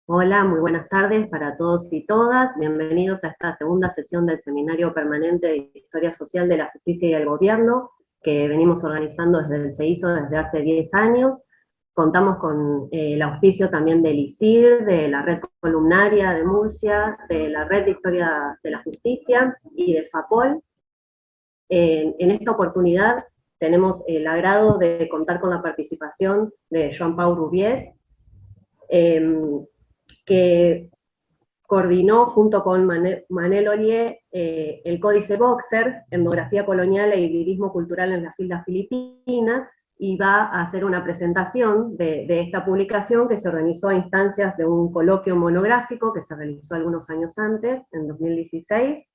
Hola, muy buenas tardes para todos y todas. Bienvenidos a esta segunda sesión del Seminario Permanente de Historia Social de la Justicia y el Gobierno, que venimos organizando se hizo desde hace 10 años. Contamos con el auspicio también del ISIR, de la Red Columnaria de Murcia, de la Red de Historia de la Justicia y de FAPOL. En esta oportunidad tenemos el agrado de contar con la participación de Jean-Paul Rouvier, que coordinó junto con Manel Ollier el Códice Boxer, Etnografía Colonial e Hibridismo Cultural en las Islas Filipinas, y va a hacer una presentación de esta publicación que se organizó a instancias de un coloquio monográfico que se realizó algunos años antes, en 2016.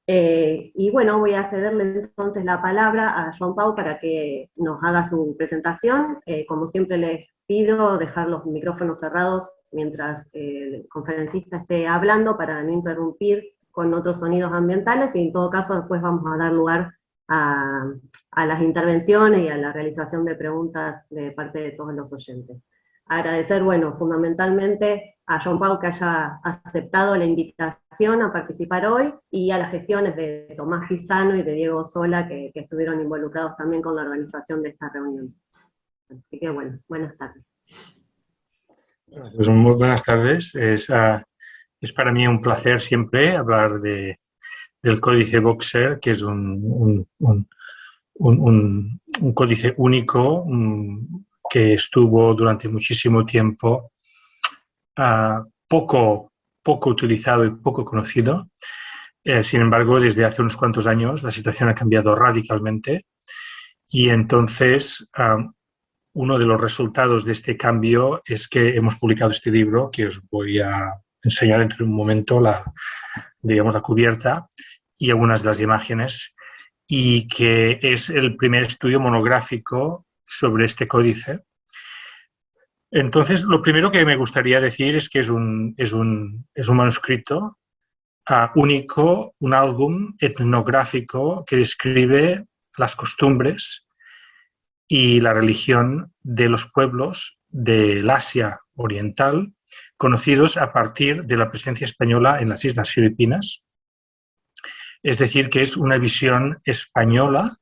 Y bueno, voy a cederle entonces la palabra a Jean-Paul para que nos haga su presentación. Como siempre les pido dejar los micrófonos cerrados mientras el conferencista esté hablando para no interrumpir con otros sonidos ambientales, y en todo caso después vamos a dar lugar a, a las intervenciones y a la realización de preguntas de parte de todos los oyentes. Agradecer, bueno, fundamentalmente a Jean-Paul que haya aceptado la invitación a participar hoy, y a las gestiones de Tomás Pisano y de Diego Sola, que estuvieron involucrados también con la organización de esta reunión. Así que bueno, buenas tardes. Pues muy buenas tardes. Es para mí un placer siempre hablar del Códice Boxer, que es un códice único que estuvo durante muchísimo tiempo poco utilizado y poco conocido. Sin embargo, desde hace unos cuantos años la situación ha cambiado radicalmente, y entonces uno de los resultados de este cambio es que hemos publicado este libro, que os voy a enseñar dentro de un momento, la cubierta y algunas de las imágenes, y que es el primer estudio monográfico sobre este códice. Entonces, lo primero que me gustaría decir es que es un manuscrito único, un álbum etnográfico que describe las costumbres y la religión de los pueblos del Asia Oriental, conocidos a partir de la presencia española en las Islas Filipinas. Es decir, que es una visión española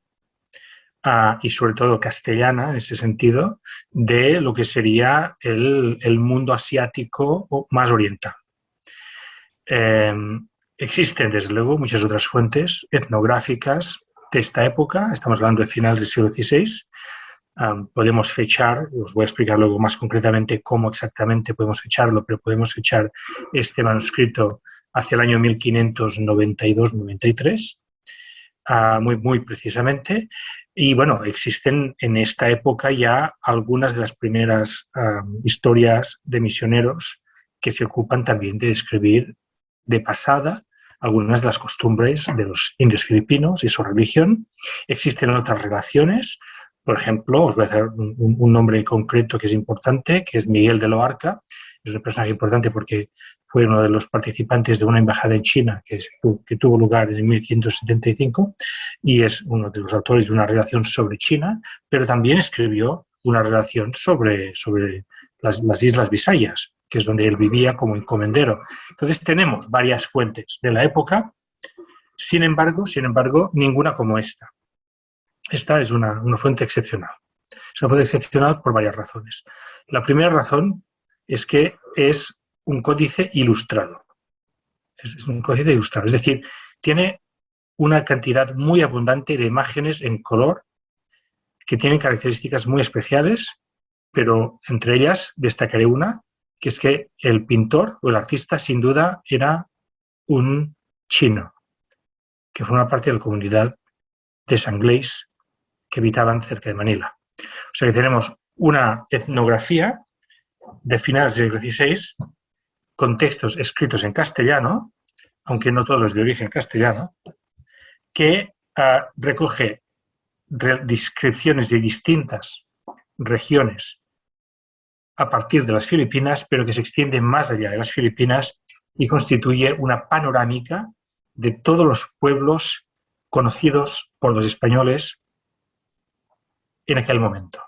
y sobre todo castellana, en ese sentido, de lo que sería el mundo asiático o más oriental. Existen, desde luego, muchas otras fuentes etnográficas de esta época. Estamos hablando de finales del siglo XVI. Podemos fechar, os voy a explicar luego más concretamente cómo exactamente podemos fecharlo, pero podemos fechar este manuscrito hacia el año 1592-93, muy precisamente. Y bueno, existen en esta época ya algunas de las primeras historias de misioneros que se ocupan también de describir de pasada algunas de las costumbres de los indios filipinos y su religión. Existen otras relaciones. Por ejemplo, os voy a hacer un nombre concreto que es importante, que es Miguel de Loarca. Es un personaje importante porque fue uno de los participantes de una embajada en China que tuvo lugar en 1575, y es uno de los autores de una relación sobre China, pero también escribió una relación sobre las Islas Visayas, que es donde él vivía como encomendero. Entonces tenemos varias fuentes de la época, sin embargo, ninguna como esta. Esta es una fuente excepcional. Es una fuente excepcional por varias razones. La primera razón es que es un códice ilustrado. Es un códice ilustrado, es decir, tiene una cantidad muy abundante de imágenes en color que tienen características muy especiales, pero entre ellas destacaré una, que es que el pintor o el artista sin duda era un chino, que forma parte de la comunidad de Sanglés que habitaban cerca de Manila. O sea que tenemos una etnografía de finales del siglo XVI con textos escritos en castellano, aunque no todos de origen castellano, que recoge descripciones de distintas regiones a partir de las Filipinas, pero que se extiende más allá de las Filipinas y constituye una panorámica de todos los pueblos conocidos por los españoles en aquel momento.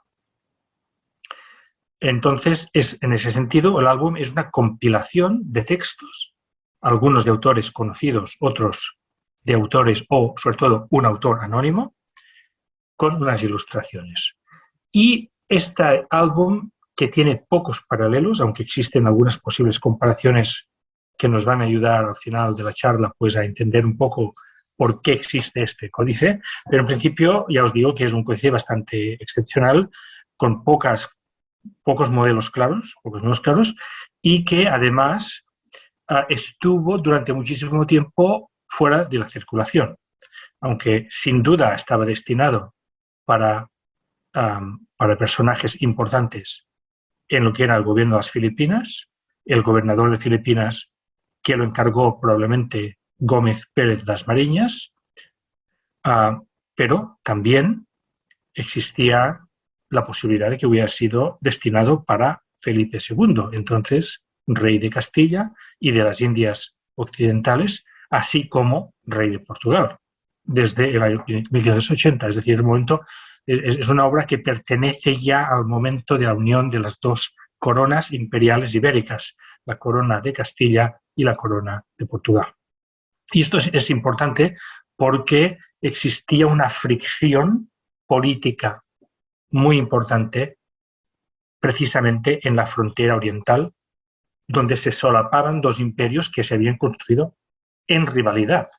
Entonces, en ese sentido, el álbum es una compilación de textos, algunos de autores conocidos, otros de autores o, sobre todo, un autor anónimo, con unas ilustraciones. Y este álbum, que tiene pocos paralelos, aunque existen algunas posibles comparaciones que nos van a ayudar al final de la charla pues, a entender un poco por qué existe este códice, pero en principio ya os digo que es un códice bastante excepcional, con pocos modelos claros, y que además estuvo durante muchísimo tiempo fuera de la circulación, aunque sin duda estaba destinado para personajes importantes en lo que era el gobierno de las Filipinas, el gobernador de Filipinas, que lo encargó probablemente Gómez Pérez das Mariñas, pero también existía la posibilidad de que hubiera sido destinado para Felipe II, entonces rey de Castilla y de las Indias Occidentales, así como rey de Portugal, desde el año 1580, es decir, el momento, es una obra que pertenece ya al momento de la unión de las dos coronas imperiales ibéricas, la corona de Castilla y la corona de Portugal. Y esto es importante porque existía una fricción política muy importante precisamente en la frontera oriental, donde se solapaban dos imperios que se habían construido en rivalidad.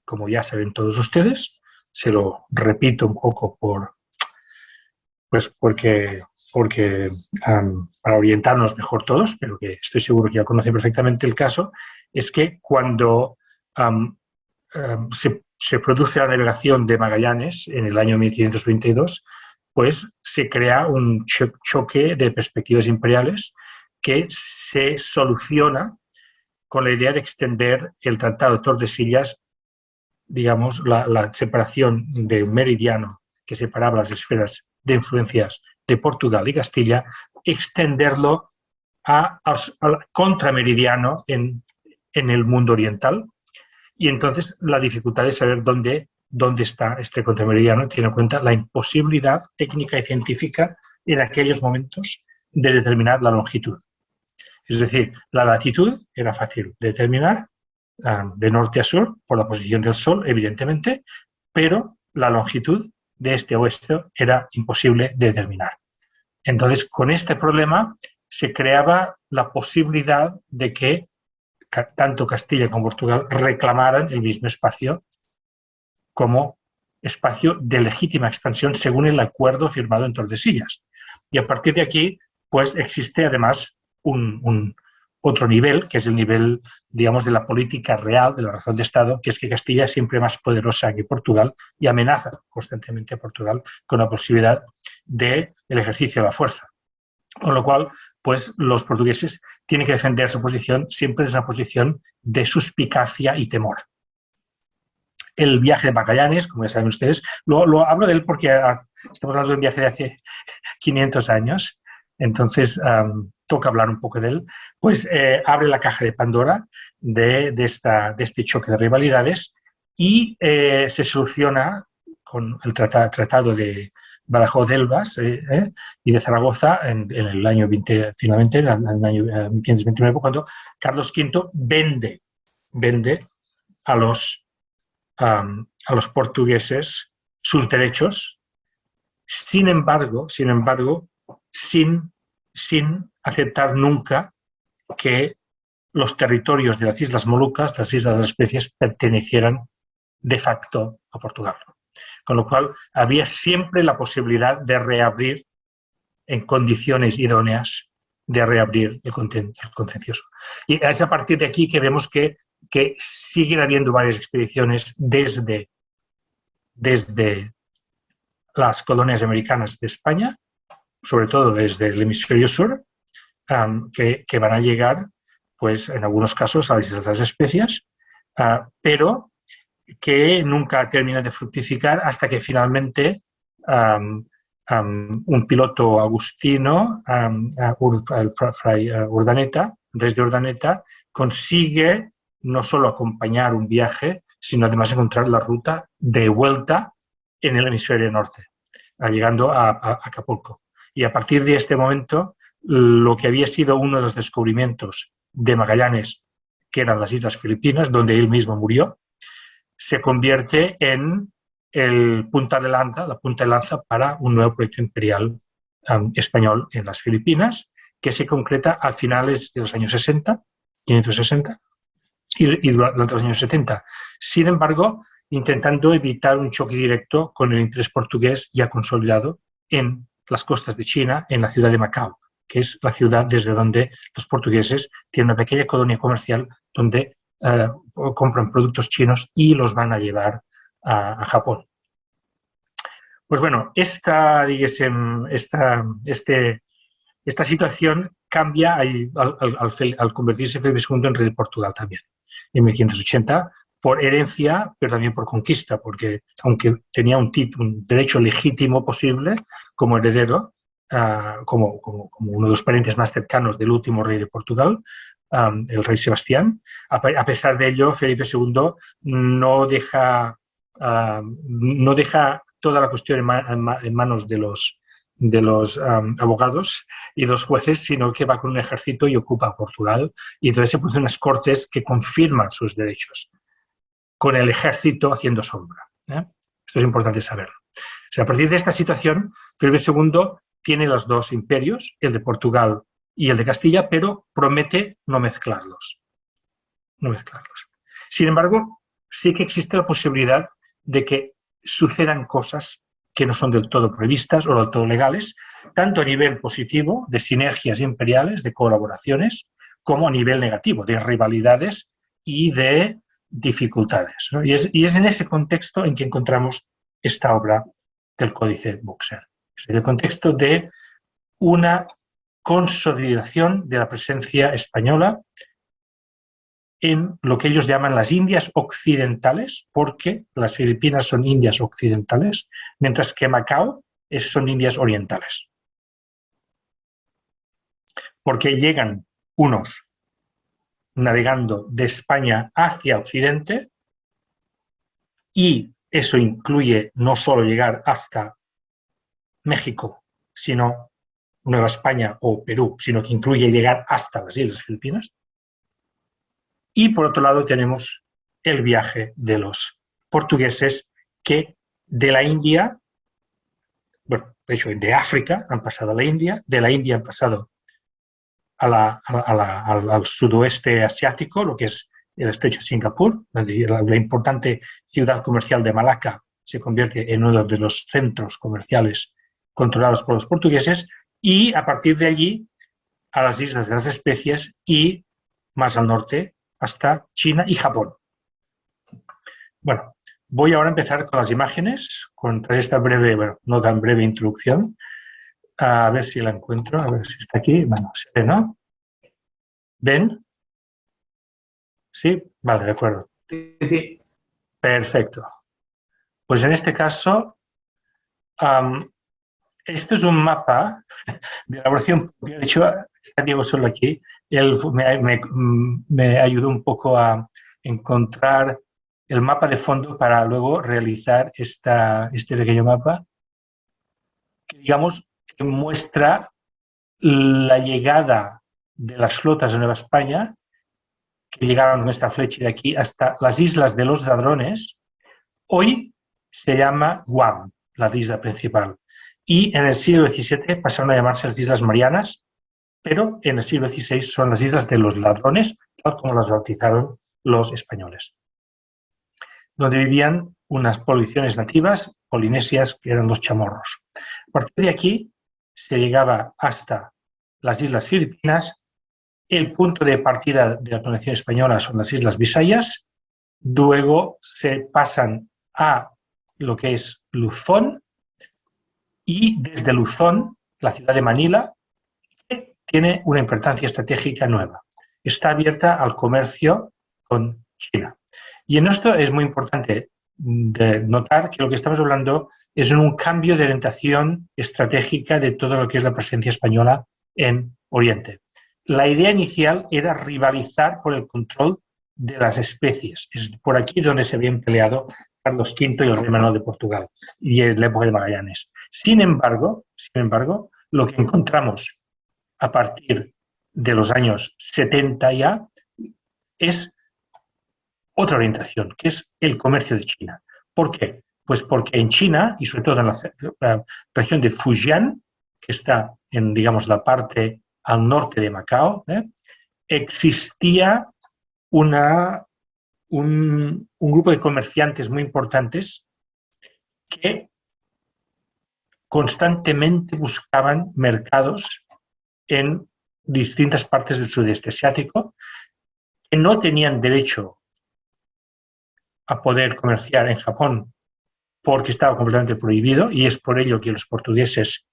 Como ya saben todos ustedes, se lo repito un poco porque para orientarnos mejor todos, pero que estoy seguro que ya conocen perfectamente el caso, es que cuando se produce la navegación de Magallanes en el año 1522, pues se crea un choque de perspectivas imperiales que se soluciona con la idea de extender el Tratado de Tordesillas, digamos, la separación de un meridiano que separaba las esferas de influencias de Portugal y Castilla, extenderlo al contrameridiano en el mundo oriental. Y entonces la dificultad de saber dónde está este contrameridiano tiene en cuenta la imposibilidad técnica y científica en aquellos momentos de determinar la longitud. Es decir, la latitud era fácil de determinar de norte a sur por la posición del Sol, evidentemente, pero la longitud de este a oeste era imposible de determinar. Entonces, con este problema se creaba la posibilidad de que tanto Castilla como Portugal reclamaran el mismo espacio como espacio de legítima expansión según el acuerdo firmado en Tordesillas. Y a partir de aquí, pues existe además otro nivel, que es el nivel, digamos, de la política real, de la razón de Estado, que es que Castilla es siempre más poderosa que Portugal y amenaza constantemente a Portugal con la posibilidad del ejercicio de la fuerza. Con lo cual, pues los portugueses tienen que defender su posición siempre desde una posición de suspicacia y temor. El viaje de Magallanes, como ya saben ustedes, lo hablo de él porque estamos hablando de un viaje de hace 500 años, entonces toca hablar un poco de él, pues abre la caja de Pandora de este choque de rivalidades y se soluciona con el tratado de Badajoz de Elvas y de Zaragoza en el año 20, finalmente, en el año 1529, cuando Carlos V vende a los portugueses sus derechos, sin embargo, sin aceptar nunca que los territorios de las Islas Molucas, las Islas de las Especies, pertenecieran de facto a Portugal. Con lo cual, había siempre la posibilidad de reabrir, en condiciones idóneas, de reabrir el contencioso. Y es a partir de aquí que vemos que siguen habiendo varias expediciones desde las colonias americanas de España, sobre todo desde el hemisferio sur, que van a llegar, pues en algunos casos, a las Islas de las Especias, pero que nunca terminan de fructificar hasta que finalmente un piloto agustino, Fray Urdaneta, desde Urdaneta, consigue no solo acompañar un viaje, sino además encontrar la ruta de vuelta en el hemisferio norte, llegando a Acapulco. Y a partir de este momento, lo que había sido uno de los descubrimientos de Magallanes, que eran las Islas Filipinas, donde él mismo murió, se convierte en la punta de lanza para un nuevo proyecto imperial español en las Filipinas, que se concreta a finales de los años 60, 560, y durante los años 70. Sin embargo, intentando evitar un choque directo con el interés portugués ya consolidado en las costas de China, en la ciudad de Macao, que es la ciudad desde donde los portugueses tienen una pequeña colonia comercial donde compran productos chinos y los van a llevar a Japón. Pues bueno, esta situación cambia al convertirse Felipe II en rey de Portugal también, en 1580, por herencia, pero también por conquista, porque aunque tenía un derecho legítimo posible como heredero, como uno de los parientes más cercanos del último rey de Portugal, el rey Sebastián, a pesar de ello, Felipe II no deja toda la cuestión en manos de los abogados y los jueces, sino que va con un ejército y ocupa Portugal. Y entonces se producen unas cortes que confirman sus derechos, con el ejército haciendo sombra. Esto es importante saberlo. O sea, a partir de esta situación, Felipe II tiene los dos imperios, el de Portugal y el de Castilla, pero promete no mezclarlos. Sin embargo, sí que existe la posibilidad de que sucedan cosas que no son del todo previstas o del todo legales, tanto a nivel positivo, de sinergias imperiales, de colaboraciones, como a nivel negativo, de rivalidades y de dificultades, ¿no? Y es en ese contexto en que encontramos esta obra del Códice Boxer. Es en el contexto de una consolidación de la presencia española en lo que ellos llaman las Indias occidentales, porque las Filipinas son Indias occidentales, mientras que Macao son Indias orientales. Porque llegan unos navegando de España hacia Occidente, y eso incluye no solo llegar hasta México, sino Nueva España o Perú, sino que incluye llegar hasta las Islas Filipinas. Y por otro lado tenemos el viaje de los portugueses que de la India, bueno, de hecho de África han pasado a la India, de la India han pasado al sudoeste asiático, lo que es el estrecho de Singapur, donde la importante ciudad comercial de Malaca se convierte en uno de los centros comerciales controlados por los portugueses, y a partir de allí a las Islas de las Especias y más al norte hasta China y Japón. Bueno, voy ahora a empezar con las imágenes, tras esta breve, bueno, no tan breve introducción. A ver si la encuentro, a ver si está aquí. Bueno, se ve, ¿no? ¿Ven? ¿Sí? Vale, de acuerdo. Sí. Perfecto. Pues en este caso, esto es un mapa de elaboración. De hecho, Diego solo aquí, él me ayudó un poco a encontrar el mapa de fondo para luego realizar este pequeño mapa, que digamos que muestra la llegada de las flotas de Nueva España, que llegaron con esta flecha de aquí hasta las Islas de los Ladrones. Hoy se llama Guam, la isla principal. Y en el siglo XVII pasaron a llamarse las Islas Marianas, pero en el siglo XVI son las Islas de los Ladrones, tal como las bautizaron los españoles, donde vivían unas poblaciones nativas polinesias que eran los chamorros. A partir de aquí se llegaba hasta las Islas Filipinas. El punto de partida de la colonización española son las Islas Visayas, luego se pasan a lo que es Luzón, y desde Luzón, la ciudad de Manila, que tiene una importancia estratégica nueva. Está abierta al comercio con China. Y en esto es muy importante de notar que lo que estamos hablando es un cambio de orientación estratégica de todo lo que es la presencia española en Oriente. La idea inicial era rivalizar por el control de las especies. Es por aquí donde se habían peleado Carlos V y el rey Manuel de Portugal, y en la época de Magallanes. Sin embargo, lo que encontramos a partir de los años 70 ya, es otra orientación, que es el comercio de China. ¿Por qué? Pues porque en China, y sobre todo en la región de Fujian, que está en, digamos, la parte al norte de Macao, existía un grupo de comerciantes muy importantes que constantemente buscaban mercados en distintas partes del sudeste asiático, que no tenían derecho a poder comerciar en Japón porque estaba completamente prohibido, y es por ello que los portugueses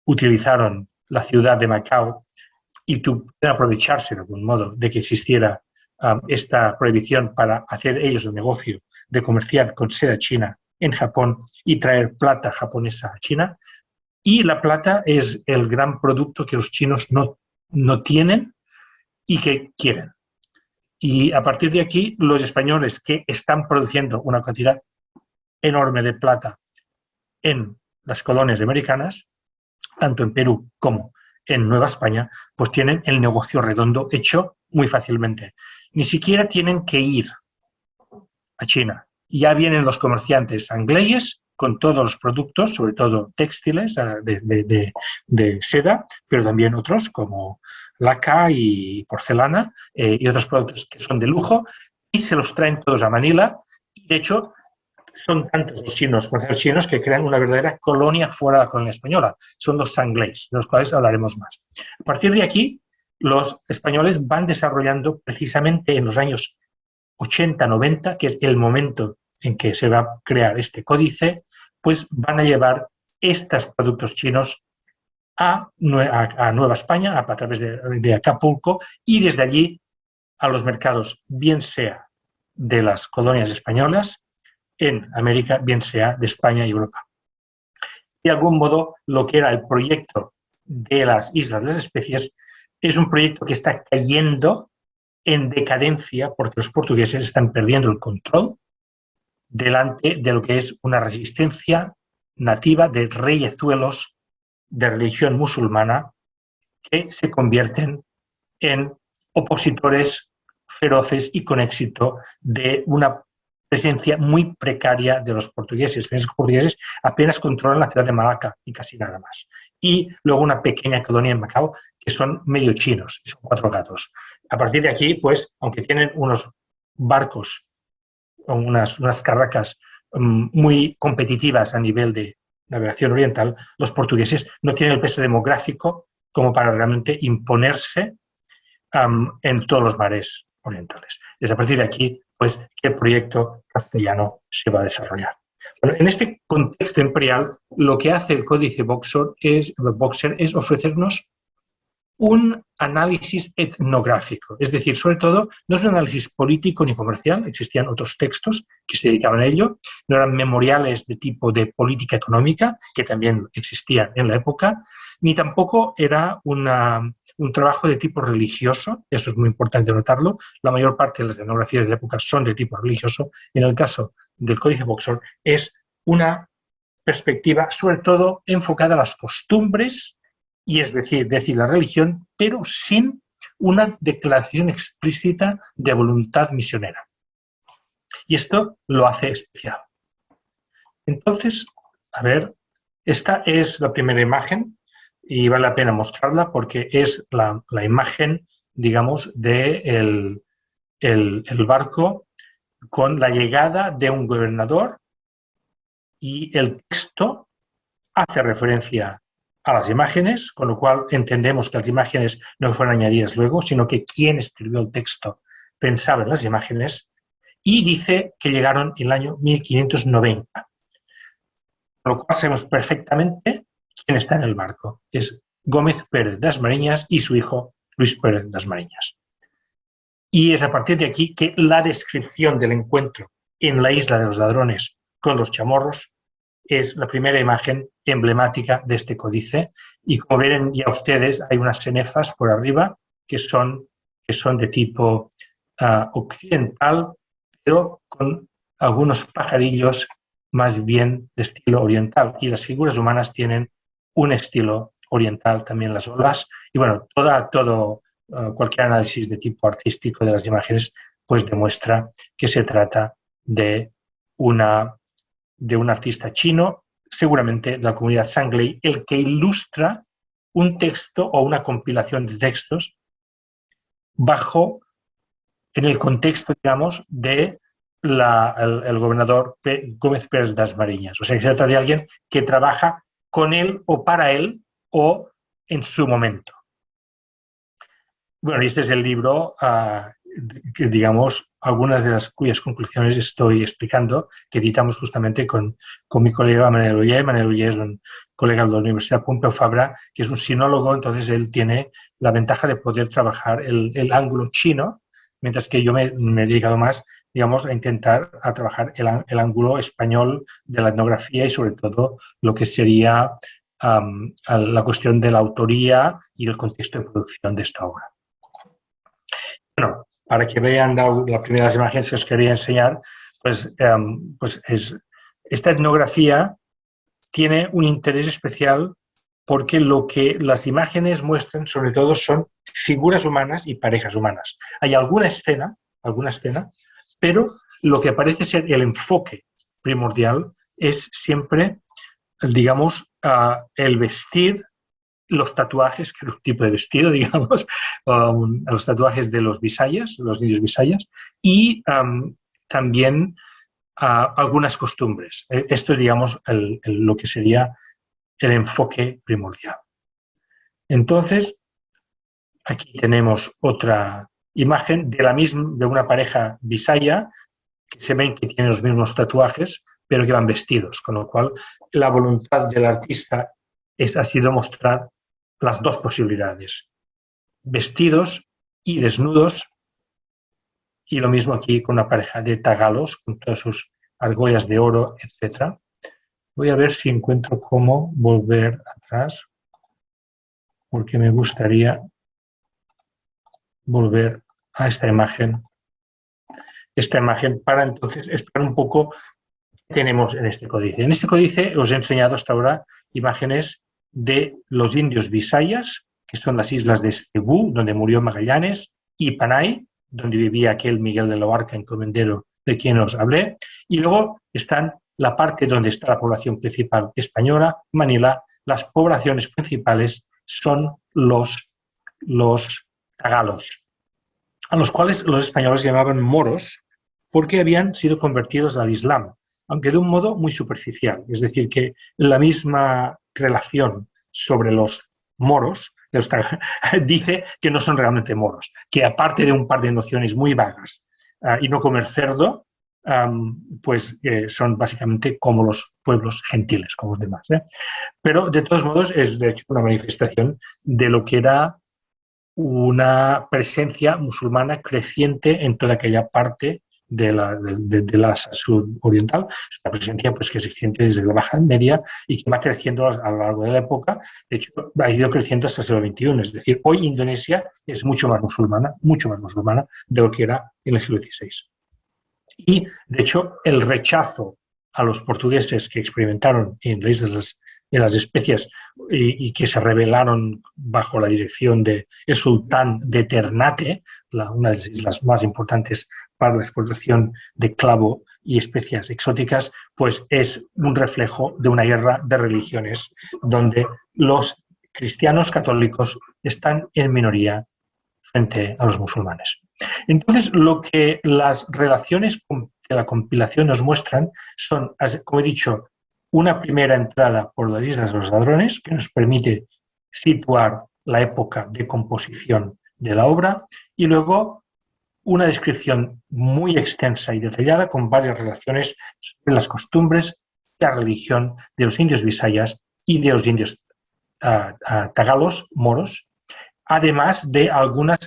utilizaron la ciudad de Macao y tuvieron que aprovecharse de algún modo de que existiera esta prohibición para hacer ellos el negocio de comerciar con seda china en Japón y traer plata japonesa a China. Y la plata es el gran producto que los chinos no tienen y que quieren. Y a partir de aquí, los españoles, que están produciendo una cantidad enorme de plata en las colonias americanas, tanto en Perú como en Nueva España, pues tienen el negocio redondo hecho muy fácilmente. Ni siquiera tienen que ir a China. Ya vienen los comerciantes angleses con todos los productos, sobre todo textiles de seda, pero también otros como laca y porcelana y otros productos que son de lujo, y se los traen todos a Manila. De hecho, son tantos los chinos que crean una verdadera colonia fuera de la colonia española. Son los sangleis, de los cuales hablaremos más. A partir de aquí, los españoles van desarrollando precisamente en los años 80-90, que es el momento en que se va a crear este códice, pues van a llevar estos productos chinos a Nueva España, a través de Acapulco, y desde allí a los mercados, bien sea de las colonias españolas en América, bien sea de España y Europa. De algún modo, lo que era el proyecto de las Islas de las Especies es un proyecto que está cayendo en decadencia porque los portugueses están perdiendo el control delante de lo que es una resistencia nativa de reyezuelos de religión musulmana que se convierten en opositores feroces y con éxito de una presencia muy precaria de los portugueses. Los portugueses apenas controlan la ciudad de Malaca y casi nada más. Y luego una pequeña colonia en Macao que son medio chinos, son 4 gatos. A partir de aquí, pues, aunque tienen unos barcos o unas carracas muy competitivas a nivel de navegación oriental, los portugueses no tienen el peso demográfico como para realmente imponerse en todos los mares orientales. Desde a partir de aquí, pues, ¿qué proyecto castellano se va a desarrollar? Bueno, en este contexto imperial, lo que hace el Códice Boxer es ofrecernos un análisis etnográfico, es decir, sobre todo, no es un análisis político ni comercial, existían otros textos que se dedicaban a ello, no eran memoriales de tipo de política económica, que también existían en la época, ni tampoco era un trabajo de tipo religioso, eso es muy importante notarlo, la mayor parte de las etnografías de la época son de tipo religioso, en el caso del Códice Boxer es una perspectiva sobre todo enfocada a las costumbres, y es decir, la religión, pero sin una declaración explícita de voluntad misionera. Y esto lo hace especial. Entonces, a ver, esta es la primera imagen y vale la pena mostrarla porque es la imagen, digamos, de el barco con la llegada de un gobernador, y el texto hace referencia a las imágenes, con lo cual entendemos que las imágenes no fueron añadidas luego, sino que quien escribió el texto pensaba en las imágenes, y dice que llegaron en el año 1590. Con lo cual sabemos perfectamente quién está en el barco. Es Gómez Pérez das Mariñas y su hijo Luis Pérez das Mariñas. Y es a partir de aquí que la descripción del encuentro en la isla de los ladrones con los chamorros es la primera imagen emblemática de este códice. Y como ven ya ustedes, hay unas cenefas por arriba que son de tipo occidental, pero con algunos pajarillos más bien de estilo oriental. Y las figuras humanas tienen un estilo oriental también las olas, y bueno, cualquier análisis de tipo artístico de las imágenes pues demuestra que se trata de un artista chino, seguramente de la comunidad Sangley, el que ilustra un texto o una compilación de textos en el contexto, digamos, de el gobernador Gómez Pérez das Mariñas. O sea, que se trata de alguien que trabaja con él o para él o en su momento. Bueno, y este es el libro, que, digamos, algunas de las cuyas conclusiones estoy explicando, que editamos justamente con mi colega Manel Oller. Manel Oller es un colega de la Universidad Pompeu Fabra, que es un sinólogo, entonces él tiene la ventaja de poder trabajar el ángulo chino, mientras que yo me he dedicado más, digamos, a intentar trabajar el ángulo español de la etnografía y sobre todo lo que sería la cuestión de la autoría y del contexto de producción de esta obra. Bueno, para que vean las primeras imágenes que os quería enseñar, pues esta etnografía tiene un interés especial porque lo que las imágenes muestran sobre todo son figuras humanas y parejas humanas. Hay alguna escena, pero lo que parece ser el enfoque primordial es siempre, digamos, el vestir, los tatuajes, que es un tipo de vestido, digamos, los tatuajes de los bisayas, los indios bisayas, y también algunas costumbres. Esto es, digamos, lo que sería el enfoque primordial. Entonces, aquí tenemos otra imagen de una pareja bisaya, que se ven que tienen los mismos tatuajes, pero que van vestidos, con lo cual la voluntad del artista ha sido mostrar las dos posibilidades, vestidos y desnudos, y lo mismo aquí con una pareja de tagalos, con todas sus argollas de oro, etc. Voy a ver si encuentro cómo volver atrás, porque me gustaría volver a esta imagen para entonces explicar un poco qué tenemos en este códice. En este códice os he enseñado hasta ahora imágenes de los indios bisayas, que son las islas de Cebú, donde murió Magallanes, y Panay, donde vivía aquel Miguel de Loarca, encomendero de quien os hablé, y luego están la parte donde está la población principal española, Manila. Las poblaciones principales son los tagalos, a los cuales los españoles llamaban moros porque habían sido convertidos al Islam, aunque de un modo muy superficial. Es decir, que la misma relación sobre los moros dice que no son realmente moros, que aparte de un par de nociones muy vagas y no comer cerdo, son básicamente como los pueblos gentiles, como los demás. Pero de todos modos es de hecho una manifestación de lo que era una presencia musulmana creciente en toda aquella parte de la sudoriental, esta presencia pues, que se extiende desde la Baja Media y que va creciendo a lo largo de la época. De hecho, ha ido creciendo hasta el siglo XXI. Es decir, hoy Indonesia es mucho más musulmana de lo que era en el siglo XVI. Y, de hecho, el rechazo a los portugueses que experimentaron en las islas de las especias y que se rebelaron bajo la dirección del sultán de Ternate, una de las islas más importantes para la exportación de clavo y especias exóticas, pues es un reflejo de una guerra de religiones donde los cristianos católicos están en minoría frente a los musulmanes. Entonces, lo que las relaciones de la compilación nos muestran son, como he dicho, una primera entrada por las Islas de los Ladrones, que nos permite situar la época de composición de la obra, y luego una descripción muy extensa y detallada con varias relaciones sobre las costumbres y la religión de los indios bisayas y de los indios tagalos, moros, además de algunos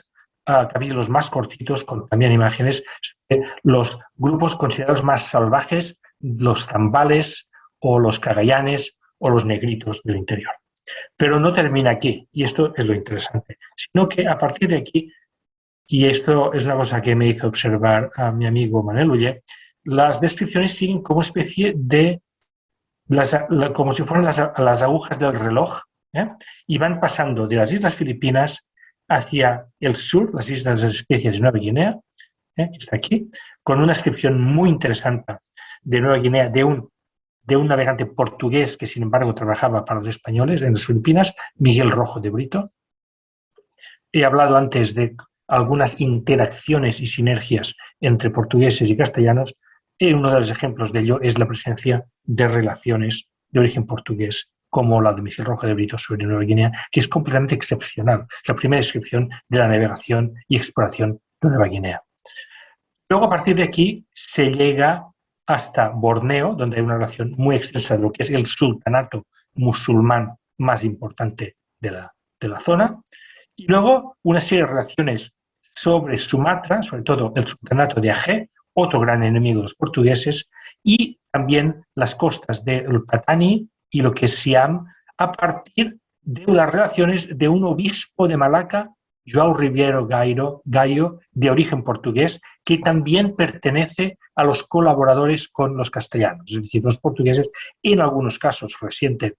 capítulos más cortitos con también imágenes de los grupos considerados más salvajes, los zambales o los cagayanes o los negritos del interior. Pero no termina aquí, y esto es lo interesante, sino que a partir de aquí, y esto es una cosa que me hizo observar a mi amigo Manel Oller, las descripciones siguen como especie de, como si fueran las agujas del reloj ¿eh? Y van pasando de las Islas Filipinas hacia el sur, las Islas de las Especies de Nueva Guinea, que está aquí, con una descripción muy interesante de Nueva Guinea de un navegante portugués que, sin embargo, trabajaba para los españoles en las Filipinas, Miguel Rojo de Brito. He hablado antes de algunas interacciones y sinergias entre portugueses y castellanos, y uno de los ejemplos de ello es la presencia de relaciones de origen portugués, como la de Miguel Rojo de Brito sobre Nueva Guinea, que es completamente excepcional. La primera descripción de la navegación y exploración de Nueva Guinea. Luego, a partir de aquí, se llega hasta Borneo, donde hay una relación muy extensa de lo que es el sultanato musulmán más importante de la zona. Y luego una serie de relaciones sobre Sumatra, sobre todo el sultanato de Aceh, otro gran enemigo de los portugueses, y también las costas del Patani y lo que es Siam, a partir de las relaciones de un obispo de Malaca, João Ribeiro Gaio, de origen portugués, que también pertenece a los colaboradores con los castellanos. Es decir, los portugueses en algunos casos resienten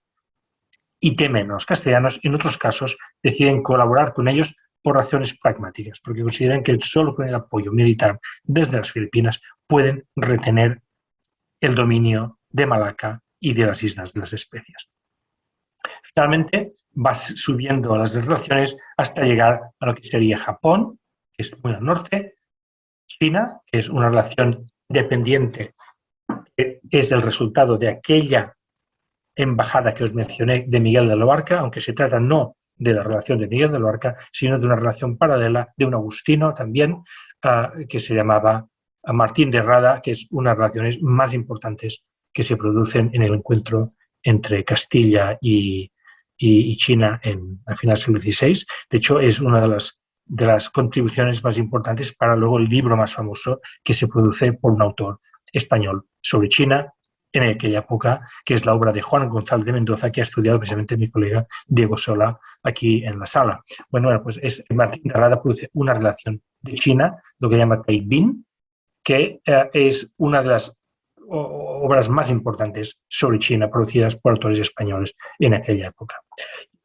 y temen a los castellanos, en otros casos deciden colaborar con ellos por razones pragmáticas, porque consideran que solo con el apoyo militar desde las Filipinas pueden retener el dominio de Malaca y de las Islas de las Especias. Finalmente, vas subiendo las relaciones hasta llegar a lo que sería Japón, que es muy al norte, China, que es una relación dependiente, que es el resultado de aquella embajada que os mencioné de Miguel de Loarca, aunque se trata no de la relación de Miguel de Loarca, sino de una relación paralela de un agustino también, que se llamaba Martín de Rada, que es una de las relaciones más importantes que se producen en el encuentro entre Castilla y China a finales del siglo XVI. De hecho, es una de las contribuciones más importantes para luego el libro más famoso que se produce por un autor español sobre China en aquella época, que es la obra de Juan González de Mendoza, que ha estudiado precisamente mi colega Diego Sola aquí en la sala. Bueno, pues Martín de Rada produce una relación de China, lo que llama Taiping, que es una de las obras más importantes sobre China producidas por autores españoles en aquella época.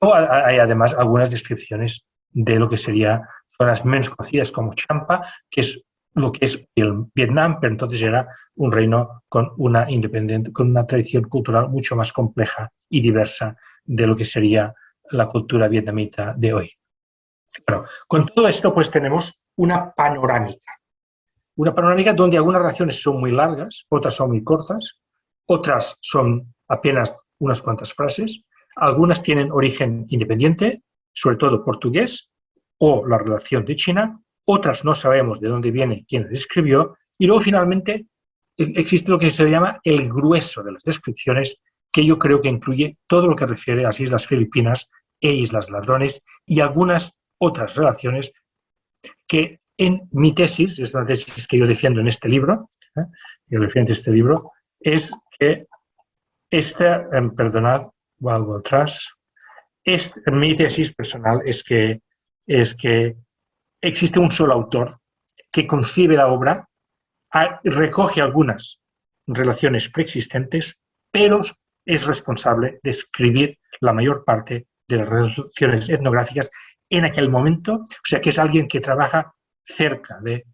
Hay además algunas descripciones de lo que sería zonas menos conocidas como Champa, que es lo que es el Vietnam, pero entonces era un reino con una tradición cultural mucho más compleja y diversa de lo que sería la cultura vietnamita de hoy. Bueno, con todo esto pues tenemos una panorámica donde algunas relaciones son muy largas, otras son muy cortas, otras son apenas unas cuantas frases, algunas tienen origen independiente, sobre todo portugués, o la relación de China, otras no sabemos de dónde viene, quién las escribió, y luego finalmente existe lo que se llama el grueso de las descripciones, que yo creo que incluye todo lo que refiere a las Islas Filipinas e Islas Ladrones y algunas otras relaciones que en mi tesis, es una tesis que yo defiendo en este libro, es que perdonad, algo atrás, mi tesis personal es que existe un solo autor que concibe la obra, recoge algunas relaciones preexistentes, pero es responsable de escribir la mayor parte de las relaciones etnográficas en aquel momento, o sea que es alguien que trabaja cerca de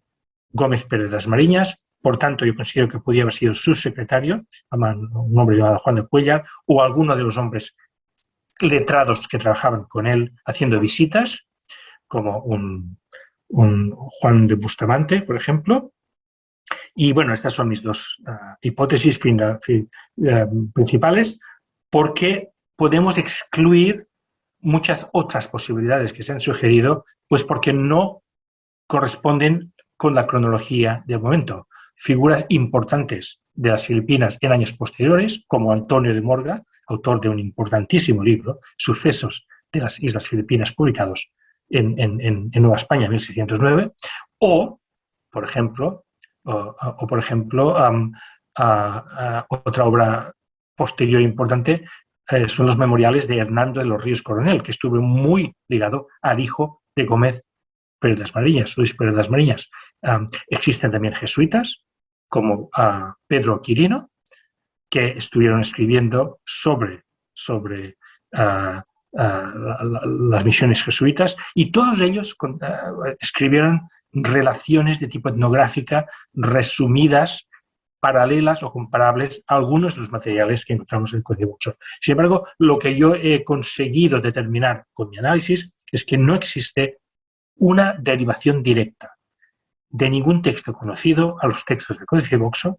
Gómez Pérez de las Mariñas, por tanto yo considero que podía haber sido su secretario, un hombre llamado Juan de Cuéllar, o alguno de los hombres letrados que trabajaban con él haciendo visitas, como un Juan de Bustamante, por ejemplo. Y bueno, estas son mis dos hipótesis principales, porque podemos excluir muchas otras posibilidades que se han sugerido, pues porque no corresponden con la cronología del momento. Figuras importantes de las Filipinas en años posteriores, como Antonio de Morga, autor de un importantísimo libro, Sucesos de las Islas Filipinas, publicados en Nueva España en 1609, o, por ejemplo, otra obra posterior importante son los memoriales de Hernando de los Ríos Coronel, que estuvo muy ligado al hijo de Gómez Pérez de las Mariñas, Luis Pérez de las Mariñas. Existen también jesuitas, como Pedro Quirino, que estuvieron escribiendo sobre las misiones jesuitas, y todos ellos escribieron relaciones de tipo etnográfica resumidas, paralelas o comparables a algunos de los materiales que encontramos en el Códice Boxer. Sin embargo, lo que yo he conseguido determinar con mi análisis es que no existe una derivación directa de ningún texto conocido a los textos del Códice Boxer,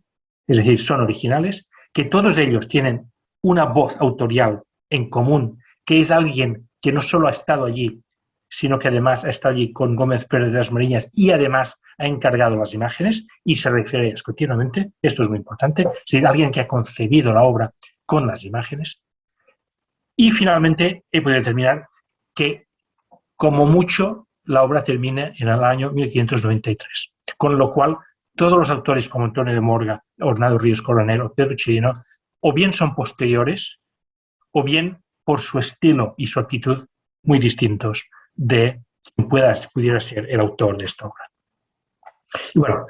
es decir, son originales, que todos ellos tienen una voz autorial en común, que es alguien que no solo ha estado allí, sino que además ha estado allí con Gómez Pérez de las Mariñas y además ha encargado las imágenes y se refiere a ellas continuamente. Esto es muy importante, es decir, alguien que ha concebido la obra con las imágenes. Y finalmente he podido determinar que, como mucho, la obra termina en el año 1593, con lo cual todos los autores como Antonio de Morga, Ornado Ríos Coronel o Pedro Chirino o bien son posteriores o bien por su estilo y su actitud muy distintos de quien pudiera ser el autor de esta obra. Y bueno,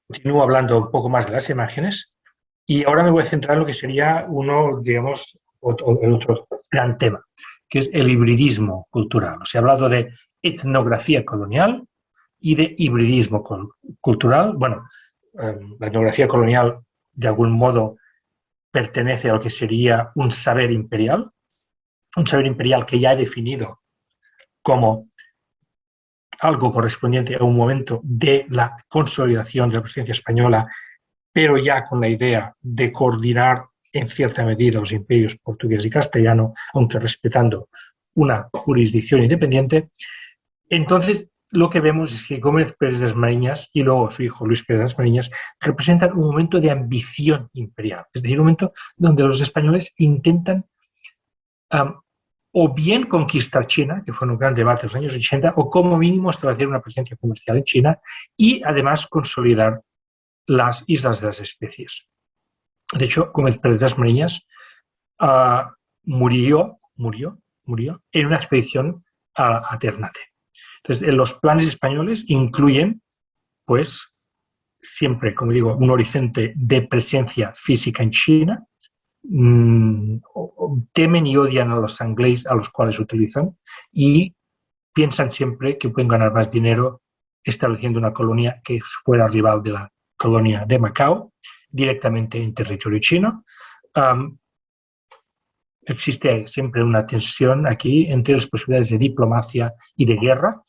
continúo hablando un poco más de las imágenes y ahora me voy a centrar en lo que sería uno, digamos, el otro gran tema, que es el hibridismo cultural. Se ha hablado de etnografía colonial y de hibridismo cultural. Bueno, la etnografía colonial de algún modo pertenece a lo que sería un saber imperial que ya he definido como algo correspondiente a un momento de la consolidación de la presencia española, pero ya con la idea de coordinar en cierta medida los imperios portugués y castellano, aunque respetando una jurisdicción independiente. Entonces, lo que vemos es que Gómez Pérez de las Mariñas y luego su hijo Luis Pérez de las Mariñas representan un momento de ambición imperial, es decir, un momento donde los españoles intentan o bien conquistar China, que fue un gran debate en los años 80, o como mínimo establecer una presencia comercial en China y además consolidar las Islas de las Especies. De hecho, Gómez Pérez de las Mariñas murió en una expedición a Ternate. Entonces, los planes españoles incluyen, pues, siempre, como digo, un horizonte de presencia física en China. Temen y odian a los angleses a los cuales utilizan y piensan siempre que pueden ganar más dinero estableciendo una colonia que fuera rival de la colonia de Macao, directamente en territorio chino. Existe siempre una tensión aquí entre las posibilidades de diplomacia y de guerra,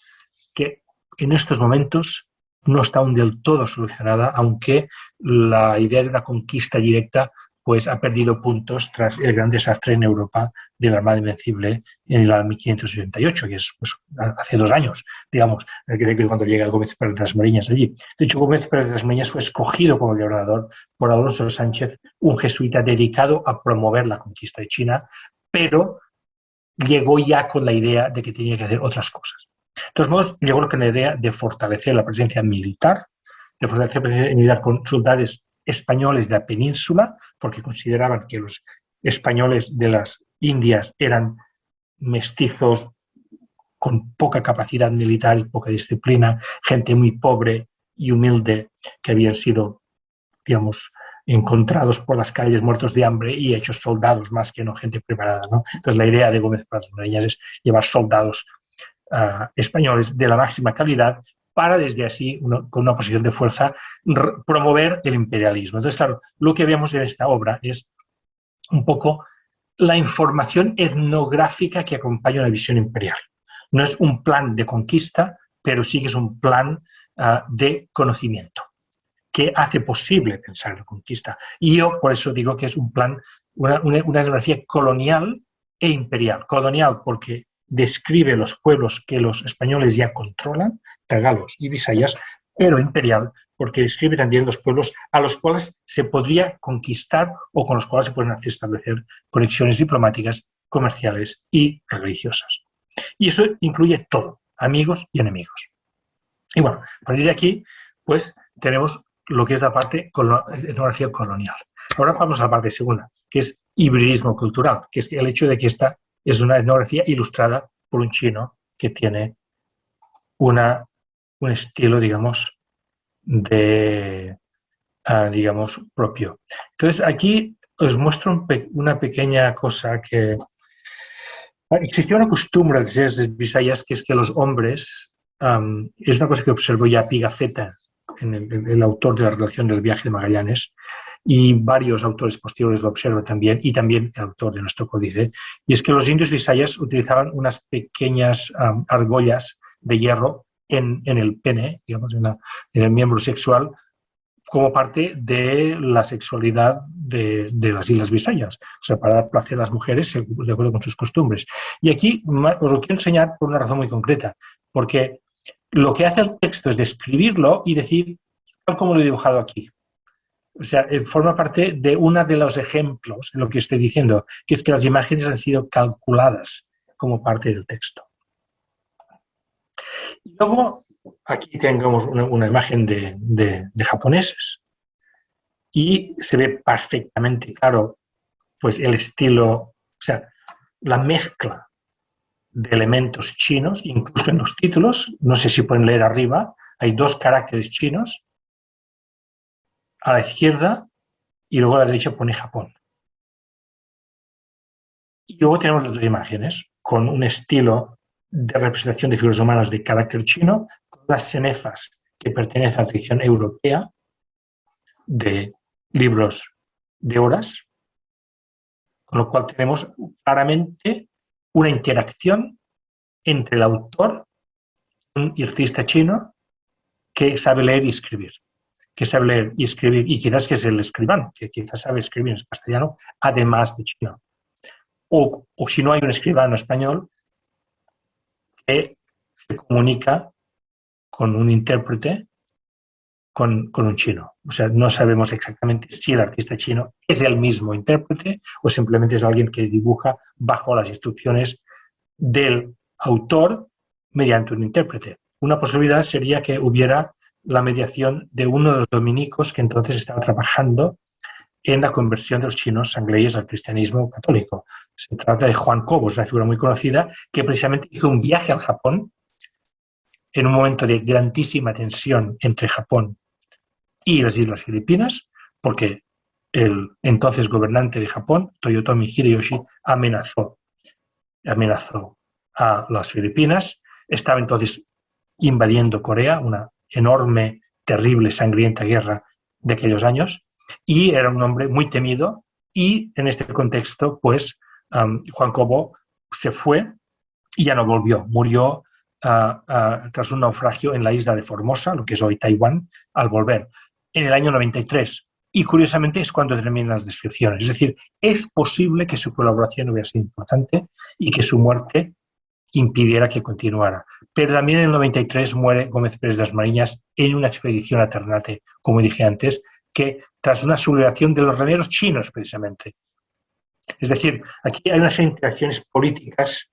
que en estos momentos no está aún del todo solucionada, aunque la idea de una conquista directa pues ha perdido puntos tras el gran desastre en Europa de la Armada Invencible en el año 1588, que es pues, hace 2 años, digamos, cuando llega Gómez Pérez de las Mariñas allí. De hecho, Gómez Pérez de las Mariñas fue escogido como gobernador por Alonso Sánchez, un jesuita dedicado a promover la conquista de China, pero llegó ya con la idea de que tenía que hacer otras cosas. De todos modos, llegó con la idea de fortalecer la presencia militar, con soldados españoles de la península, porque consideraban que los españoles de las Indias eran mestizos con poca capacidad militar y poca disciplina, gente muy pobre y humilde que habían sido, digamos, encontrados por las calles muertos de hambre y hechos soldados más que no gente preparada, ¿no? Entonces la idea de Gómez Pérez de las Mariñas es llevar soldados españoles de la máxima calidad para desde así, con una posición de fuerza, promover el imperialismo. Entonces, claro, lo que vemos en esta obra es un poco la información etnográfica que acompaña una visión imperial. No es un plan de conquista, pero sí que es un plan de conocimiento que hace posible pensar en la conquista. Y yo por eso digo que es un plan, una etnografía colonial e imperial. Colonial porque describe los pueblos que los españoles ya controlan, tagalos y bisayas, pero imperial porque describe también los pueblos a los cuales se podría conquistar o con los cuales se pueden establecer conexiones diplomáticas, comerciales y religiosas. Y eso incluye todo, amigos y enemigos. Y bueno, a partir de aquí, pues tenemos lo que es la parte etnografía colonial. Ahora vamos a la parte segunda, que es hibridismo cultural, que es el hecho de que esta es una etnografía ilustrada por un chino que tiene un estilo, digamos, digamos, propio. Entonces, aquí os muestro una pequeña cosa que Existía una costumbre de las Visayas, que es que los hombres, es una cosa que observó ya Pigafetta, el autor de la relación del viaje de Magallanes, y varios autores posteriores lo observan también, y también el autor de nuestro códice, y es que los indios Visayas utilizaban unas pequeñas argollas de hierro en el pene, digamos, en el miembro sexual, como parte de la sexualidad de las Islas Visayas, o sea, para dar placer a las mujeres de acuerdo con sus costumbres. Y aquí os lo quiero enseñar por una razón muy concreta, porque lo que hace el texto es describirlo y decir tal como lo he dibujado aquí. O sea, forma parte de uno de los ejemplos de lo que estoy diciendo, que es que las imágenes han sido calculadas como parte del texto. Y luego, aquí tengamos una imagen de japoneses y se ve perfectamente claro pues, el estilo, o sea, la mezcla de elementos chinos, incluso en los títulos, no sé si pueden leer arriba, hay 2 caracteres chinos, a la izquierda y luego a la derecha pone Japón. Y luego tenemos las 2 imágenes con un estilo de representación de figuras humanas de carácter chino, con las cenefas que pertenecen a la tradición europea de libros de horas, con lo cual tenemos claramente una interacción entre el autor, un artista chino, que sabe leer y escribir, y quizás que es el escribano, que quizás sabe escribir en castellano, además de chino. O si no hay un escribano español que se comunica con un intérprete, con un chino. O sea, no sabemos exactamente si el artista chino es el mismo intérprete o simplemente es alguien que dibuja bajo las instrucciones del autor mediante un intérprete. Una posibilidad sería que hubiera la mediación de uno de los dominicos que entonces estaba trabajando en la conversión de los chinos angleses al cristianismo católico. Se trata de Juan Cobos, una figura muy conocida, que precisamente hizo un viaje al Japón en un momento de grandísima tensión entre Japón y las Islas Filipinas, porque el entonces gobernante de Japón, Toyotomi Hideyoshi, amenazó a las Filipinas. Estaba entonces invadiendo Corea, una enorme, terrible, sangrienta guerra de aquellos años, y era un hombre muy temido, y en este contexto, pues, Juan Cobo se fue y ya no volvió. Murió tras un naufragio en la isla de Formosa, lo que es hoy Taiwán, al volver, en el año 93. Y curiosamente es cuando terminan las descripciones. Es decir, es posible que su colaboración hubiera sido importante y que su muerte impidiera que continuara. Pero también en el 93 muere Gómez Pérez de las Mariñas en una expedición a Ternate, como dije antes, que tras una sublevación de los remeros chinos, precisamente. Es decir, aquí hay unas interacciones políticas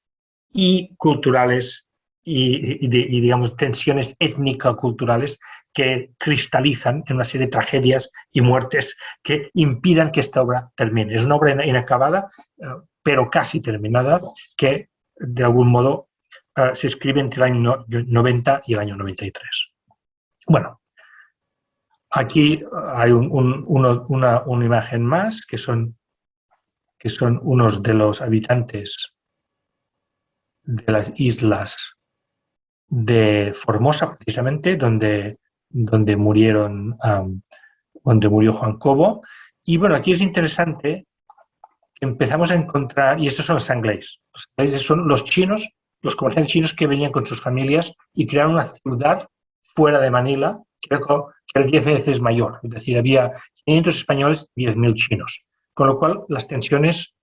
y culturales y digamos, tensiones étnico-culturales que cristalizan en una serie de tragedias y muertes que impidan que esta obra termine. Es una obra inacabada, pero casi terminada, que de algún modo se escribe entre el año 90 y el año 93. Bueno, aquí hay una imagen más, que son unos de los habitantes de las islas de Formosa, precisamente, donde murió Juan Cobo. Y bueno, aquí es interesante que empezamos a encontrar, y estos son los sangleis. Los sangleis son los chinos, los comerciantes chinos que venían con sus familias y crearon una ciudad fuera de Manila, que era 10 veces mayor. Es decir, había 500 españoles y 10.000 chinos. Con lo cual, las tensiones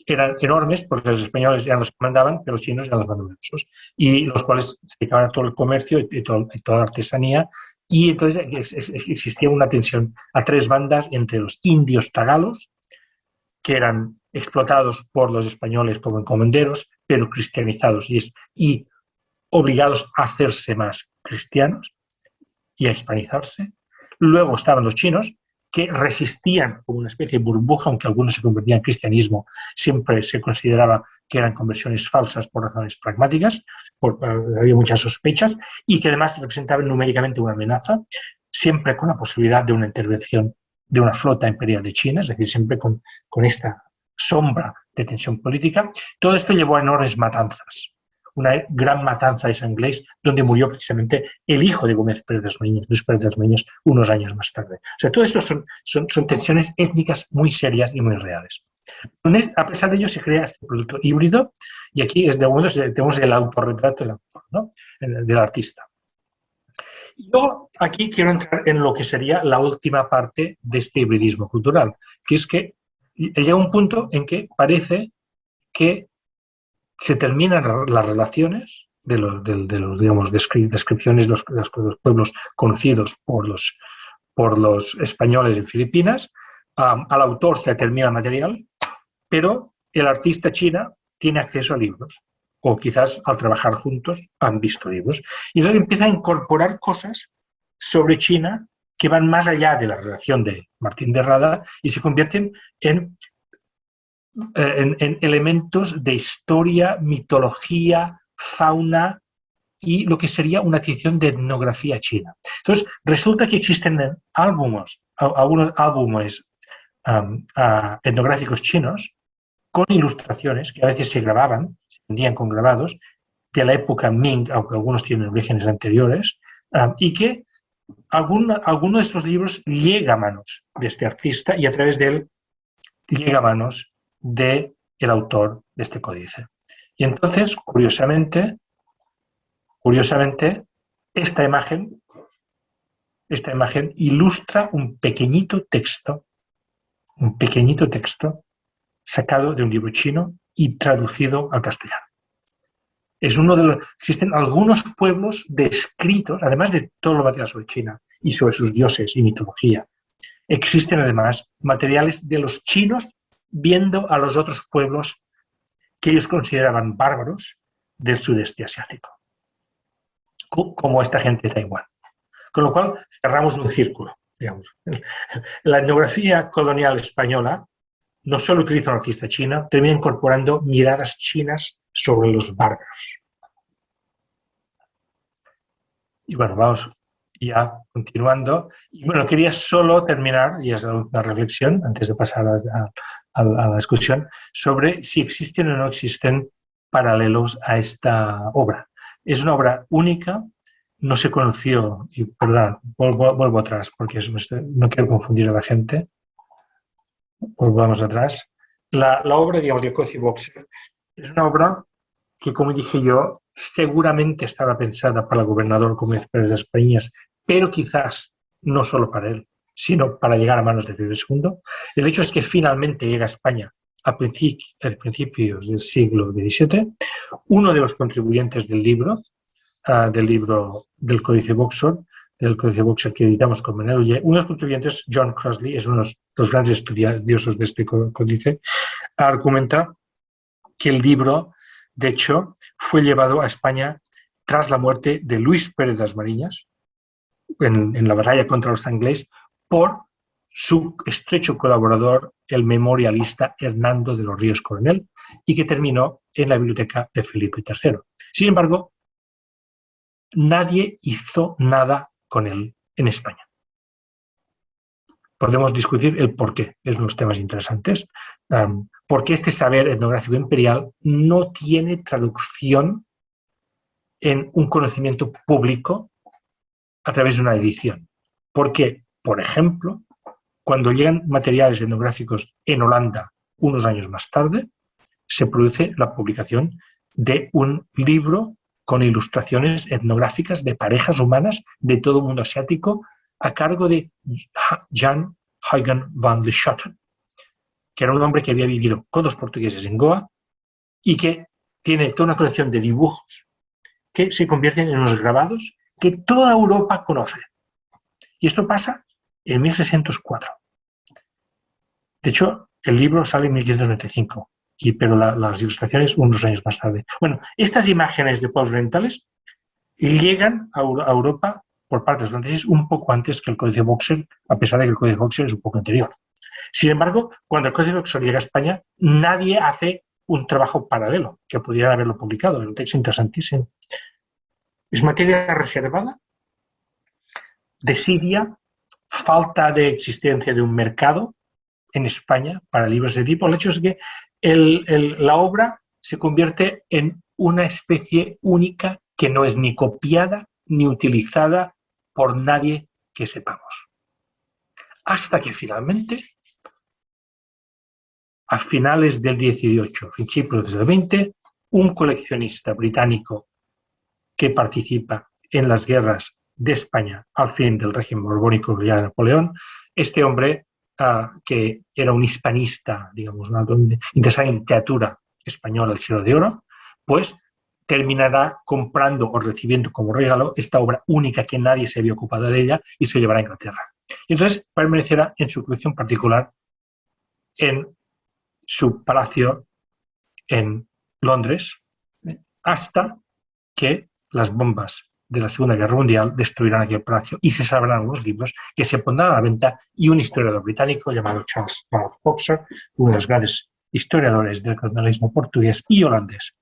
eran enormes, porque los españoles eran los que mandaban, pero los chinos eran los más numerosos, y los cuales se dedicaban a todo el comercio y toda la artesanía, y entonces existía una tensión a 3 bandas entre los indios tagalos, que eran explotados por los españoles como encomenderos, pero cristianizados y obligados a hacerse más cristianos y a hispanizarse. Luego estaban los chinos, que resistían como una especie de burbuja, aunque algunos se convertían en cristianismo, siempre se consideraba que eran conversiones falsas por razones pragmáticas, había muchas sospechas, y que además representaban numéricamente una amenaza, siempre con la posibilidad de una intervención de una flota imperial de China, es decir, siempre con esta sombra de tensión política. Todo esto llevó a enormes matanzas. Una gran matanza de San Glés, donde murió precisamente el hijo de Gómez Pérez das Mariñas, Luis Pérez das Mariñas, unos años más tarde. O sea, todo esto son tensiones étnicas muy serias y muy reales. A pesar de ello, se crea este producto híbrido, y aquí es de momento tenemos el autorretrato del autor, ¿no? Del artista. Yo aquí quiero entrar en lo que sería la última parte de este hibridismo cultural, que es que llega un punto en que parece que se terminan las relaciones de los digamos, descripciones de los pueblos conocidos por los españoles en Filipinas. Al autor se le termina el material, pero el artista china tiene acceso a libros, o quizás al trabajar juntos han visto libros. Y entonces empieza a incorporar cosas sobre China que van más allá de la relación de Martín de Rada y se convierten en elementos de historia, mitología, fauna y lo que sería una tradición de etnografía china. Entonces, resulta que existen algunos álbumes etnográficos chinos con ilustraciones que a veces se grababan, se vendían con grabados, de la época Ming, aunque algunos tienen orígenes anteriores, y que alguno de estos libros llega a manos de este artista y a través de él llega a manos del autor de este códice. Y entonces, curiosamente, esta imagen ilustra un pequeñito texto sacado de un libro chino y traducido al castellano. Existen algunos pueblos descritos, además de todo lo material sobre China y sobre sus dioses y mitología, existen además materiales de los chinos viendo a los otros pueblos que ellos consideraban bárbaros del sudeste asiático, como esta gente de Taiwán. Con lo cual, cerramos un círculo, digamos. La etnografía colonial española no solo utiliza una artista china, termina incorporando miradas chinas sobre los bárbaros. Y bueno, vamos ya continuando. Y bueno, quería solo terminar, y es una reflexión, antes de pasar a la discusión, sobre si existen o no existen paralelos a esta obra. Es una obra única, no se conoció, y perdón, vuelvo atrás, porque no quiero confundir a la gente. Volvamos atrás. La obra, digamos, de Cozy Boxer es una obra que, como dije yo, seguramente estaba pensada para el gobernador Gómez Pérez das Mariñas, pero quizás no solo para él, sino para llegar a manos de Felipe II. El hecho es que finalmente llega a España a principios del siglo XVII. Uno de los contribuyentes del libro del Códice Boxer, que editamos con Manel Oller, uno de los contribuyentes, John Crossley, es uno de los grandes estudiosos de este códice, argumenta que el libro, de hecho, fue llevado a España tras la muerte de Luis Pérez das Mariñas en la batalla contra los ingleses por su estrecho colaborador, el memorialista Hernando de los Ríos Coronel, y que terminó en la biblioteca de Felipe III. Sin embargo, nadie hizo nada con él en España. Podemos discutir el por qué, es uno de los temas interesantes, porque este saber etnográfico imperial no tiene traducción en un conocimiento público a través de una edición. Porque, por ejemplo, cuando llegan materiales etnográficos en Holanda unos años más tarde, se produce la publicación de un libro con ilustraciones etnográficas de parejas humanas de todo el mundo asiático a cargo de Jan Huygens van de Schotten, que era un hombre que había vivido con los portugueses en Goa y que tiene toda una colección de dibujos que se convierten en unos grabados que toda Europa conoce. Y esto pasa en 1604. De hecho, el libro sale en 1595, pero las ilustraciones unos años más tarde. Bueno, estas imágenes de pueblos orientales llegan a Europa por parte de los franceses un poco antes que el Códice Boxer, a pesar de que el Códice Boxer es un poco anterior. Sin embargo, cuando el Códice Boxer llega a España, nadie hace un trabajo paralelo, que pudieran haberlo publicado. Es un texto interesantísimo. Es materia reservada, desidia, falta de existencia de un mercado en España para libros de tipo. El hecho es que la obra se convierte en una especie única que no es ni copiada ni utilizada por nadie que sepamos. Hasta que finalmente, a finales del 18, principios del 20, un coleccionista británico que participa en las guerras de España al fin del régimen borbónico de Napoleón, este hombre, que era un hispanista, digamos, interesado en literatura española, el siglo de oro, pues terminará comprando o recibiendo como regalo esta obra única que nadie se había ocupado de ella y se llevará a Inglaterra. Y entonces permanecerá en su colección particular en su palacio en Londres hasta que las bombas de la Segunda Guerra Mundial destruirán aquel palacio y se salvarán algunos libros que se pondrán a la venta, y un historiador británico llamado Charles Boxer, uno de los grandes historiadores del colonialismo portugués y holandés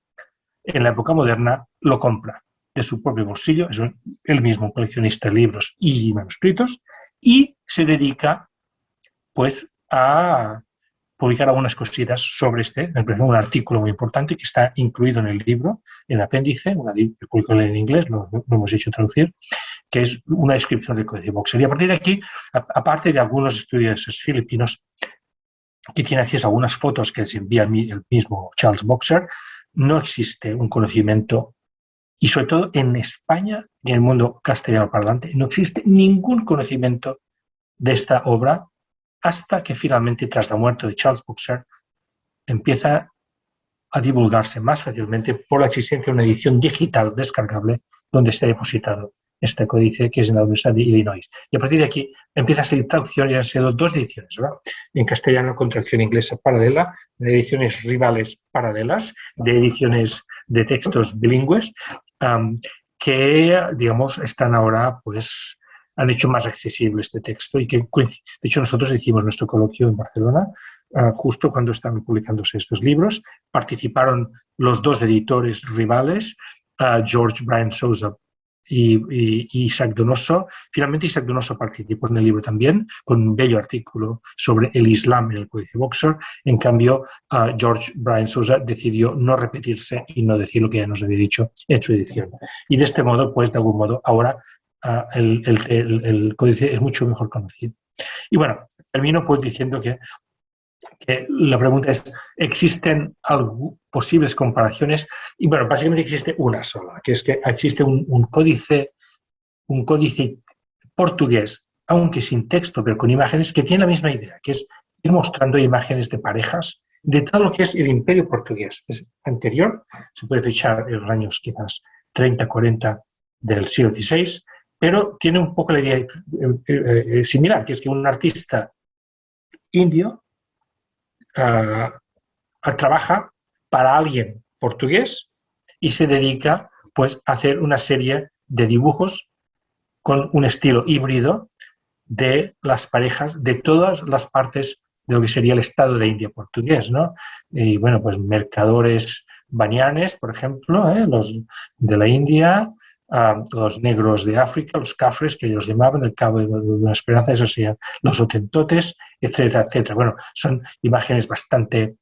en la época moderna, lo compra de su propio bolsillo, es él mismo coleccionista de libros y manuscritos, y se dedica pues a publicar algunas cositas sobre un artículo muy importante que está incluido en el libro, en el apéndice, que publicó en inglés, lo hemos hecho traducir, que es una descripción del Códice Boxer. Y a partir de aquí, aparte de algunos estudiosos filipinos que tienen acceso a algunas fotos que les envía el mismo Charles Boxer, no existe un conocimiento, y sobre todo en España y en el mundo castellano parlante, no existe ningún conocimiento de esta obra hasta que finalmente, tras la muerte de Charles Boxer, empieza a divulgarse más fácilmente por la existencia de una edición digital descargable donde está depositado este códice, que es en la Universidad de Illinois. Y a partir de aquí empieza a ser traducción, y han sido 2 ediciones, ¿verdad? En castellano con traducción inglesa paralela, de ediciones rivales paralelas, de ediciones de textos bilingües, que, digamos, están ahora, pues, han hecho más accesible este texto, y que, de hecho, nosotros hicimos nuestro coloquio en Barcelona, justo cuando estaban publicándose estos libros. Participaron los 2 editores rivales, George Brian Sousa y Isaac Donoso. Finalmente Isaac Donoso participó en el libro también, con un bello artículo sobre el Islam en el Códice Boxer. En cambio, George Brian Sousa decidió no repetirse y no decir lo que ya nos había dicho en su edición. Y de este modo, pues de algún modo, ahora el códice es mucho mejor conocido. Y bueno, termino pues diciendo que la pregunta es, ¿existen posibles comparaciones? Y bueno, básicamente existe una sola, que es que existe un códice portugués, aunque sin texto, pero con imágenes, que tiene la misma idea, que es ir mostrando imágenes de parejas de todo lo que es el imperio portugués. Es anterior, se puede fechar en los años quizás 30, 40 del siglo XVI, pero tiene un poco la idea similar, que es que un artista indio trabaja para alguien portugués y se dedica pues a hacer una serie de dibujos con un estilo híbrido de las parejas de todas las partes de lo que sería el estado de la India portugués, ¿no? Y bueno, pues mercadores banianes, por ejemplo, los de la India, los negros de África, los cafres, que ellos llamaban, el cabo de una esperanza, esos serían los hotentotes, etcétera, etcétera. Bueno, son imágenes bastante,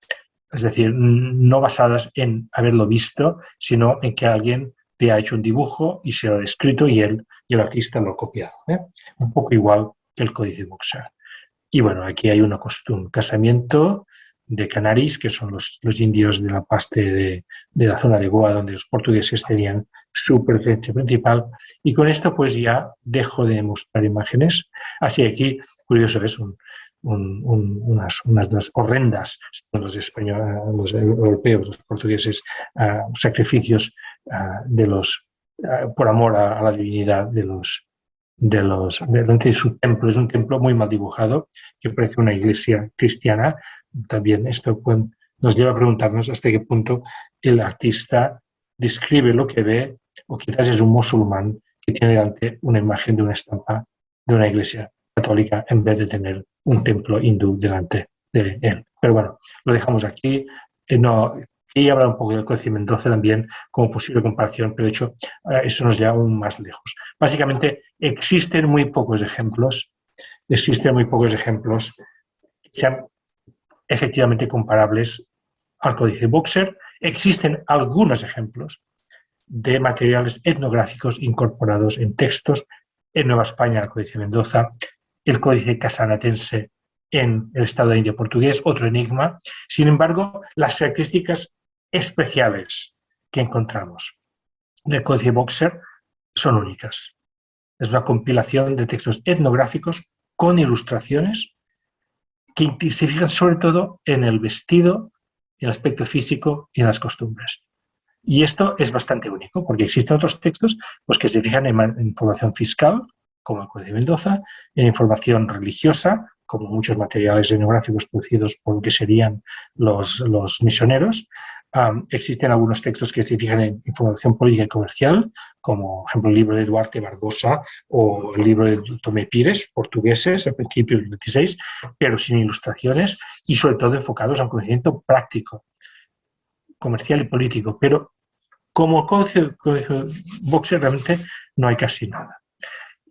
es decir, no basadas en haberlo visto, sino en que alguien le ha hecho un dibujo y se lo ha descrito y el artista lo ha copiado. Un poco igual que el Códice Boxer. Y bueno, aquí hay un casamiento de canaris, que son los indios de la parte de la zona de Goa, donde los portugueses tenían su presencia principal. Y con esto pues ya dejo de mostrar imágenes. Así aquí, curioso, es unas horrendas, los españoles, los europeos, los portugueses, sacrificios por amor a la divinidad delante de su templo. Es un templo muy mal dibujado, que parece una iglesia cristiana. También esto nos lleva a preguntarnos hasta qué punto el artista describe lo que ve, o quizás es un musulmán que tiene delante una imagen de una estampa de una iglesia católica en vez de tener un templo hindú delante de él. Pero bueno, lo dejamos aquí. Quería hablar un poco del Códice Mendoza también como posible comparación, pero de hecho eso nos lleva aún más lejos. Básicamente existen muy pocos ejemplos que se han efectivamente comparables al códice Boxer. Existen algunos ejemplos de materiales etnográficos incorporados en textos en Nueva España, el Códice Mendoza, el Códice Casanatense en el Estado de India portugués, otro enigma. Sin embargo, las características especiales que encontramos del Códice Boxer son únicas. Es una compilación de textos etnográficos con ilustraciones que se fijan sobre todo en el vestido, en el aspecto físico y en las costumbres. Y esto es bastante único, porque existen otros textos pues, que se fijan en información fiscal, como el Códice Mendoza, en información religiosa, como muchos materiales etnográficos producidos por lo que serían los misioneros. Existen algunos textos que se fijan en información política y comercial, como, por ejemplo, el libro de Duarte Barbosa o el libro de Tomé Pires, portugueses, a principios del XVI, pero sin ilustraciones y sobre todo enfocados a un conocimiento práctico, comercial y político, pero como códice Boxer realmente no hay casi nada.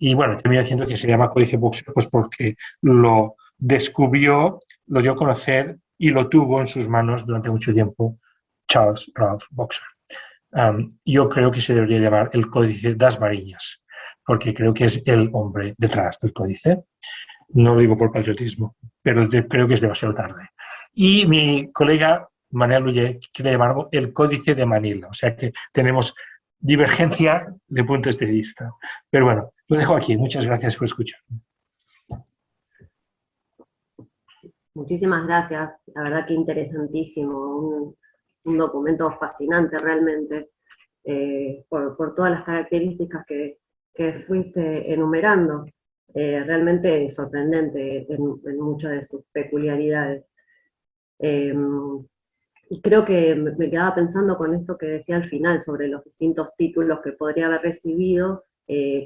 Y bueno, termina diciendo que se llama códice Boxer pues porque lo descubrió, lo dio a conocer y lo tuvo en sus manos durante mucho tiempo Charles Ralph Boxer. Yo creo que se debería llamar el Códice das Mariñas, porque creo que es el hombre detrás del códice. No lo digo por patriotismo, pero creo que es demasiado tarde. Y mi colega Manel Oller quiere llamarlo el Códice de Manila, o sea que tenemos divergencia de puntos de vista. Pero bueno, lo dejo aquí. Muchas gracias por escuchar. Muchísimas gracias, la verdad que interesantísimo, un documento fascinante realmente, por todas las características que fuiste enumerando, realmente sorprendente en muchas de sus peculiaridades. Y creo que me quedaba pensando con esto que decía al final sobre los distintos títulos que podría haber recibido,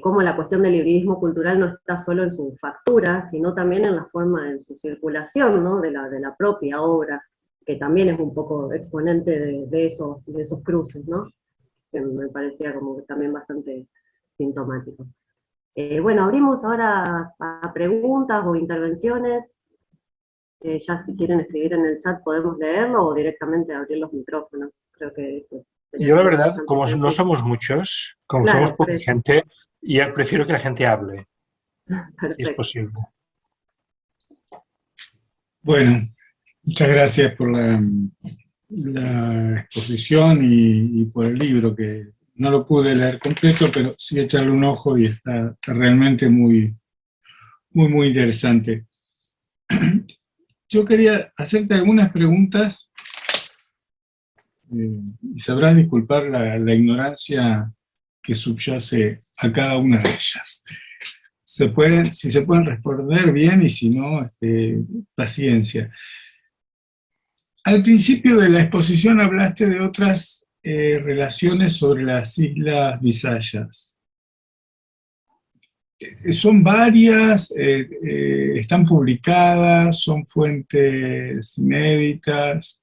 cómo la cuestión del hibridismo cultural no está solo en su factura, sino también en la forma, en su circulación, ¿no? de la propia obra, que también es un poco exponente de esos cruces, ¿no? Que me parecía como también bastante sintomático. Bueno, abrimos ahora a preguntas o intervenciones. Ya si quieren escribir en el chat podemos leerlo o directamente abrir los micrófonos. Creo que yo la verdad, como no somos muchos, como claro, somos poca gente, ya prefiero que la gente hable, si es posible. Bueno, muchas gracias por la exposición y por el libro, que no lo pude leer completo, pero sí echarle un ojo y está realmente muy interesante. Yo quería hacerte algunas preguntas, y sabrás disculpar la ignorancia que subyace a cada una de ellas. Si se pueden responder bien y si no, paciencia. Al principio de la exposición hablaste de otras relaciones sobre las Islas Visayas. ¿Son varias? ¿Están publicadas? ¿Son fuentes inéditas?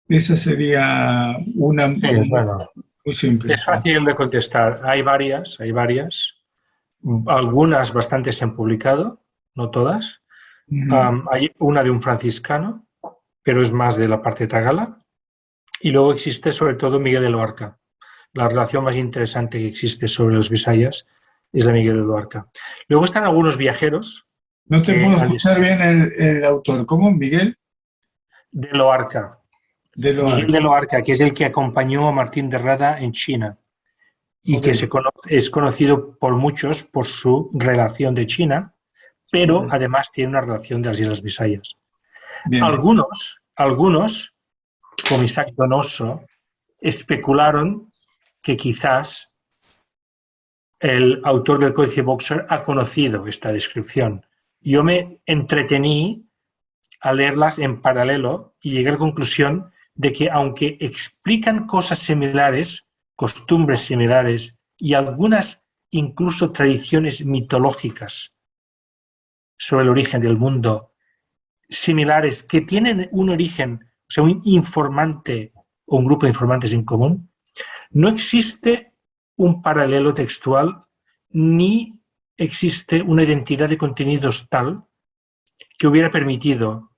Esa sería una bueno, muy simple. Es fácil de contestar. Hay varias. Algunas bastante se han publicado, no todas. Hay una de un franciscano, pero es más de la parte tagala. Y luego existe sobre todo Miguel de Loarca. La relación más interesante que existe sobre los Visayas es la Miguel de Loarca. Luego están algunos viajeros. No te puedo escuchar bien el autor. ¿Cómo? ¿Miguel? De Loarca. Miguel de Loarca, que es el que acompañó a Martín de Rada en China y que es conocido por muchos por su relación de China, pero además tiene una relación de las Islas Visayas. Algunos, como Isaac Donoso, especularon que quizás el autor del Códice Boxer ha conocido esta descripción. Yo me entretení a leerlas en paralelo y llegué a la conclusión de que aunque explican cosas similares, costumbres similares y algunas incluso tradiciones mitológicas sobre el origen del mundo similares que tienen un origen, o sea, un informante o un grupo de informantes en común, no existe un paralelo textual ni existe una identidad de contenidos tal que hubiera permitido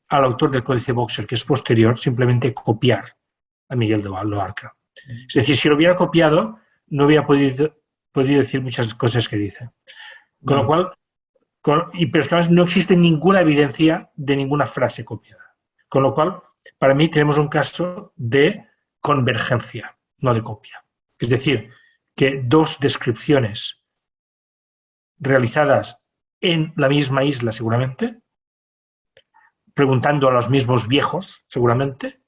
al autor del Códice Boxer, que es posterior, simplemente copiar a Miguel de Loarca. Es decir, si lo hubiera copiado, no hubiera podido decir muchas cosas que dice. Con lo cual, pero es que además no existe ninguna evidencia de ninguna frase copiada. Con lo cual, para mí tenemos un caso de convergencia, no de copia. Es decir, que dos descripciones realizadas en la misma isla, seguramente, preguntando a los mismos viejos, seguramente,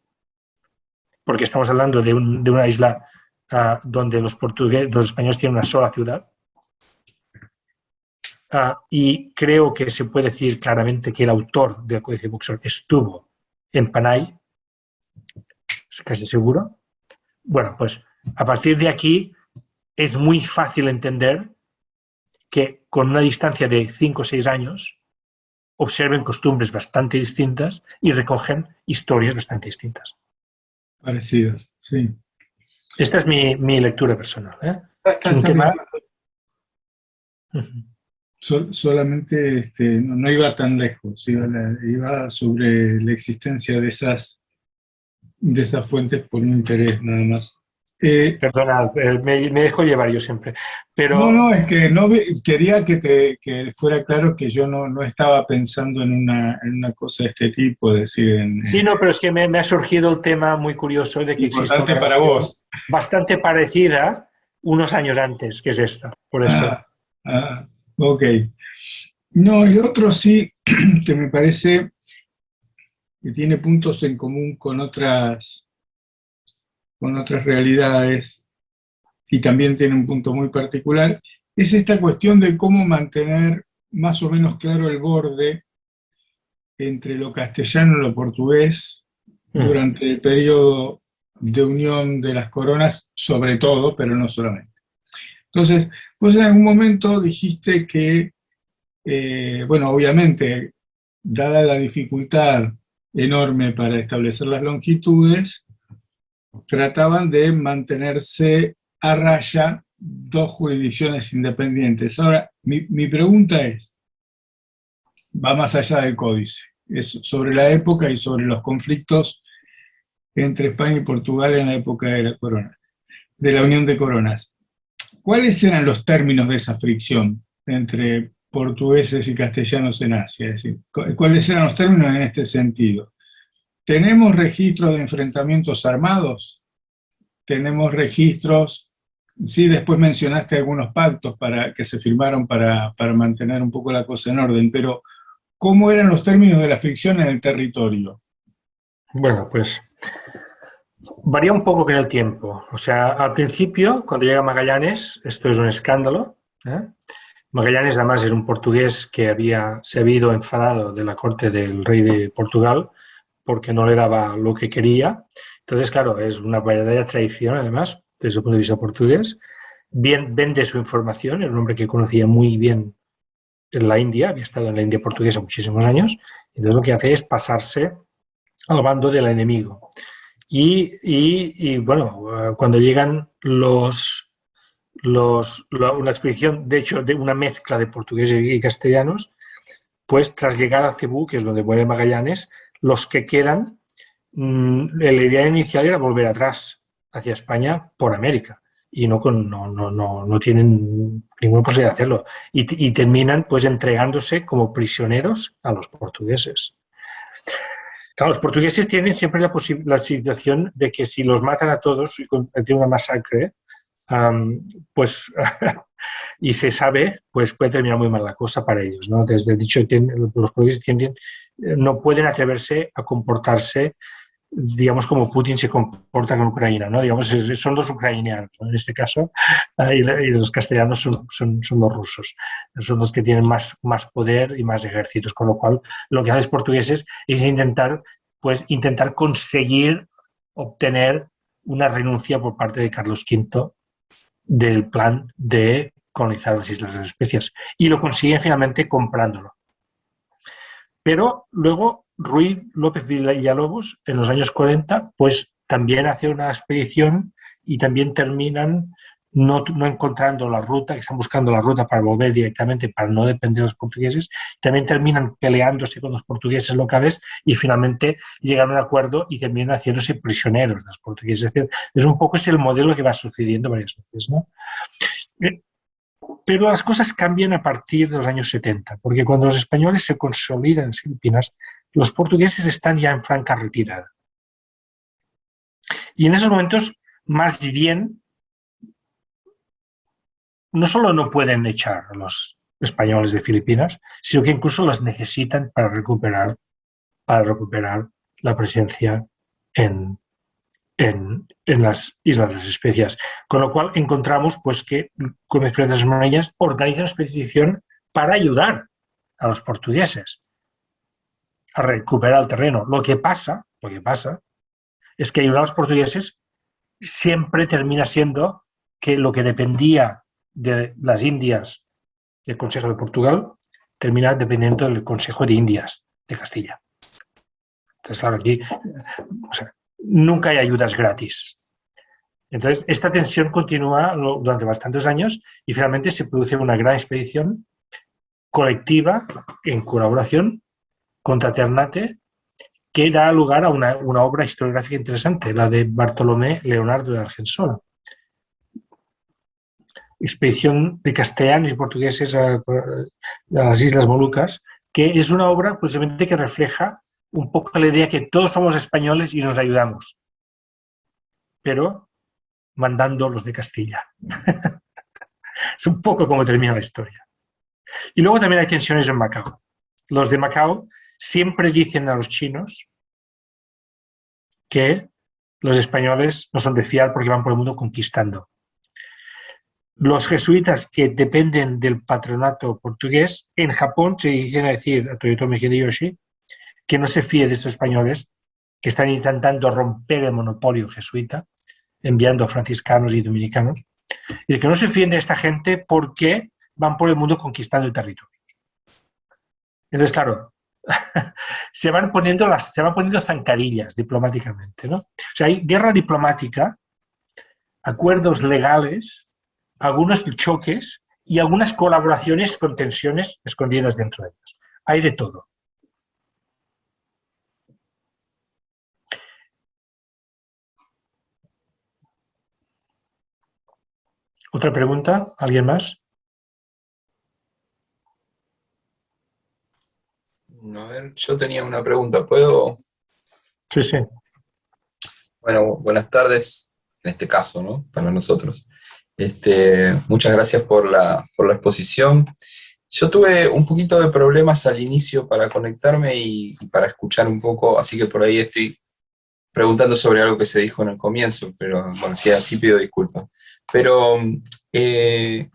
porque estamos hablando de una isla donde los españoles tienen una sola ciudad, y creo que se puede decir claramente que el autor del Códice Boxer estuvo en Panay, es casi seguro. Bueno, pues a partir de aquí es muy fácil entender que con una distancia de 5 o 6 años observen costumbres bastante distintas y recogen historias bastante distintas. Parecidas, sí. Esta es mi lectura personal. Es un tema... Solamente no iba tan lejos, iba sobre la existencia de esas fuentes por un interés nada más. Perdona, me dejo llevar yo siempre. Pero... No, es que quería que fuera claro que yo no estaba pensando en una cosa de este tipo, decir... Sí, no, pero es que me ha surgido el tema muy curioso de que existe una para vos. Bastante parecida unos años antes, que es esta, por eso. Ok. No, el otro sí, que me parece que tiene puntos en común con otras realidades, y también tiene un punto muy particular, es esta cuestión de cómo mantener más o menos claro el borde entre lo castellano y lo portugués durante el periodo de unión de las coronas, sobre todo, pero no solamente. Entonces, vos en algún momento dijiste que, bueno, obviamente, dada la dificultad enorme para establecer las longitudes, trataban de mantenerse a raya dos jurisdicciones independientes. Ahora, mi pregunta va más allá del códice, es sobre la época y sobre los conflictos entre España y Portugal en la época de la corona, de la unión de coronas. ¿Cuáles eran los términos de esa fricción entre portugueses y castellanos en Asia? Es decir, ¿cuáles eran los términos en este sentido? ¿Tenemos registros de enfrentamientos armados? ¿Tenemos registros? Sí, después mencionaste algunos pactos que se firmaron para mantener un poco la cosa en orden, pero ¿cómo eran los términos de la fricción en el territorio? Bueno, pues varía un poco con el tiempo. O sea, al principio, cuando llega Magallanes, esto es un escándalo. Magallanes, además, es un portugués que se había ido enfadado de la corte del rey de Portugal porque no le daba lo que quería. Entonces, claro, es una verdadera traición, además, desde el punto de vista portugués. Vende su información, es un hombre que conocía muy bien en la India, había estado en la India portuguesa muchísimos años. Entonces, lo que hace es pasarse al bando del enemigo. Y bueno, cuando llegan una expedición, de hecho, de una mezcla de portugueses y castellanos, pues tras llegar a Cebú, que es donde muere Magallanes, los que quedan, la idea inicial era volver atrás hacia España por América, y no tienen ninguna posibilidad de hacerlo, y terminan pues entregándose como prisioneros a los portugueses. Claro, los portugueses tienen siempre la situación de que si los matan a todos y tienen una masacre, pues y se sabe, pues puede terminar muy mal la cosa para ellos, ¿no? Desde dicho, los portugueses no pueden atreverse a comportarse, digamos, como Putin se comporta con Ucrania, ¿no? Digamos, son los ucranianos, ¿no? En este caso, y los castellanos son los rusos, son los que tienen más poder y más ejércitos, con lo cual lo que hacen los portugueses es intentar conseguir obtener una renuncia por parte de Carlos V del plan de colonizar las Islas de las Especias, y lo consiguen finalmente comprándolo. Pero luego Ruy López Villalobos, en los años 40, pues también hace una expedición y también terminan no encontrando la ruta, que están buscando la ruta para volver directamente, para no depender de los portugueses, también terminan peleándose con los portugueses locales y finalmente llegan a un acuerdo y terminan haciéndose prisioneros de los portugueses. Es decir, es un poco ese el modelo que va sucediendo varias veces, ¿no? Pero las cosas cambian a partir de los años 70, porque cuando los españoles se consolidan en Filipinas, los portugueses están ya en franca retirada. Y en esos momentos, más bien, no solo no pueden echar a los españoles de Filipinas, sino que incluso los necesitan para recuperar la presencia en las Islas de las Especias. Con lo cual encontramos pues, que Gómez Pérez de las Manillas organiza una expedición para ayudar a los portugueses a recuperar el terreno. Lo que pasa es que ayudar a los portugueses siempre termina siendo que lo que dependía de las Indias del Consejo de Portugal termina dependiendo del Consejo de Indias de Castilla. Entonces, claro, aquí nunca hay ayudas gratis. Entonces, esta tensión continúa durante bastantes años y finalmente se produce una gran expedición colectiva en colaboración contra Ternate que da lugar a una obra historiográfica interesante, la de Bartolomé Leonardo de Argensola. Expedición de castellanos y portugueses a las Islas Molucas, que es una obra precisamente que refleja un poco la idea que todos somos españoles y nos ayudamos, pero mandando los de Castilla. Es un poco como termina la historia. Y luego también hay tensiones en Macao. Los de Macao siempre dicen a los chinos que los españoles no son de fiar porque van por el mundo conquistando. Los jesuitas que dependen del patronato portugués, en Japón se dicen a decir a Toyotomi Hideyoshi que no se fíe de estos españoles que están intentando romper el monopolio jesuita, enviando franciscanos y dominicanos, y que no se fíen de esta gente porque van por el mundo conquistando el territorio. Entonces, claro, se van poniendo zancadillas diplomáticamente, ¿no? O sea, hay guerra diplomática, acuerdos legales, algunos choques y algunas colaboraciones con tensiones escondidas dentro de ellas. Hay de todo. ¿Otra pregunta? ¿Alguien más? No, a ver, yo tenía una pregunta. ¿Puedo? Sí, sí. Bueno, buenas tardes, en este caso, ¿no? Para nosotros. Muchas gracias por la exposición. Yo tuve un poquito de problemas al inicio para conectarme y para escuchar un poco, así que por ahí estoy preguntando sobre algo que se dijo en el comienzo, pero bueno, si así pido disculpas. Pero me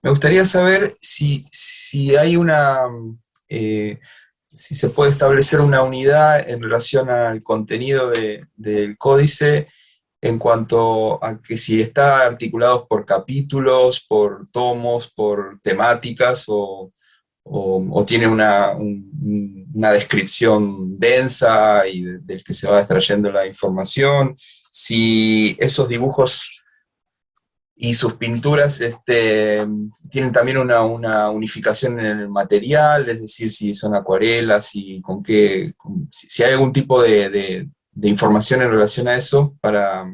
gustaría saber si hay si se puede establecer una unidad en relación al contenido del códice en cuanto a que si está articulado por capítulos, por tomos, por temáticas o tiene una descripción densa y del que se va extrayendo la información, si esos dibujos y sus pinturas tienen también una unificación en el material, es decir, si son acuarelas y si hay algún tipo de información en relación a eso para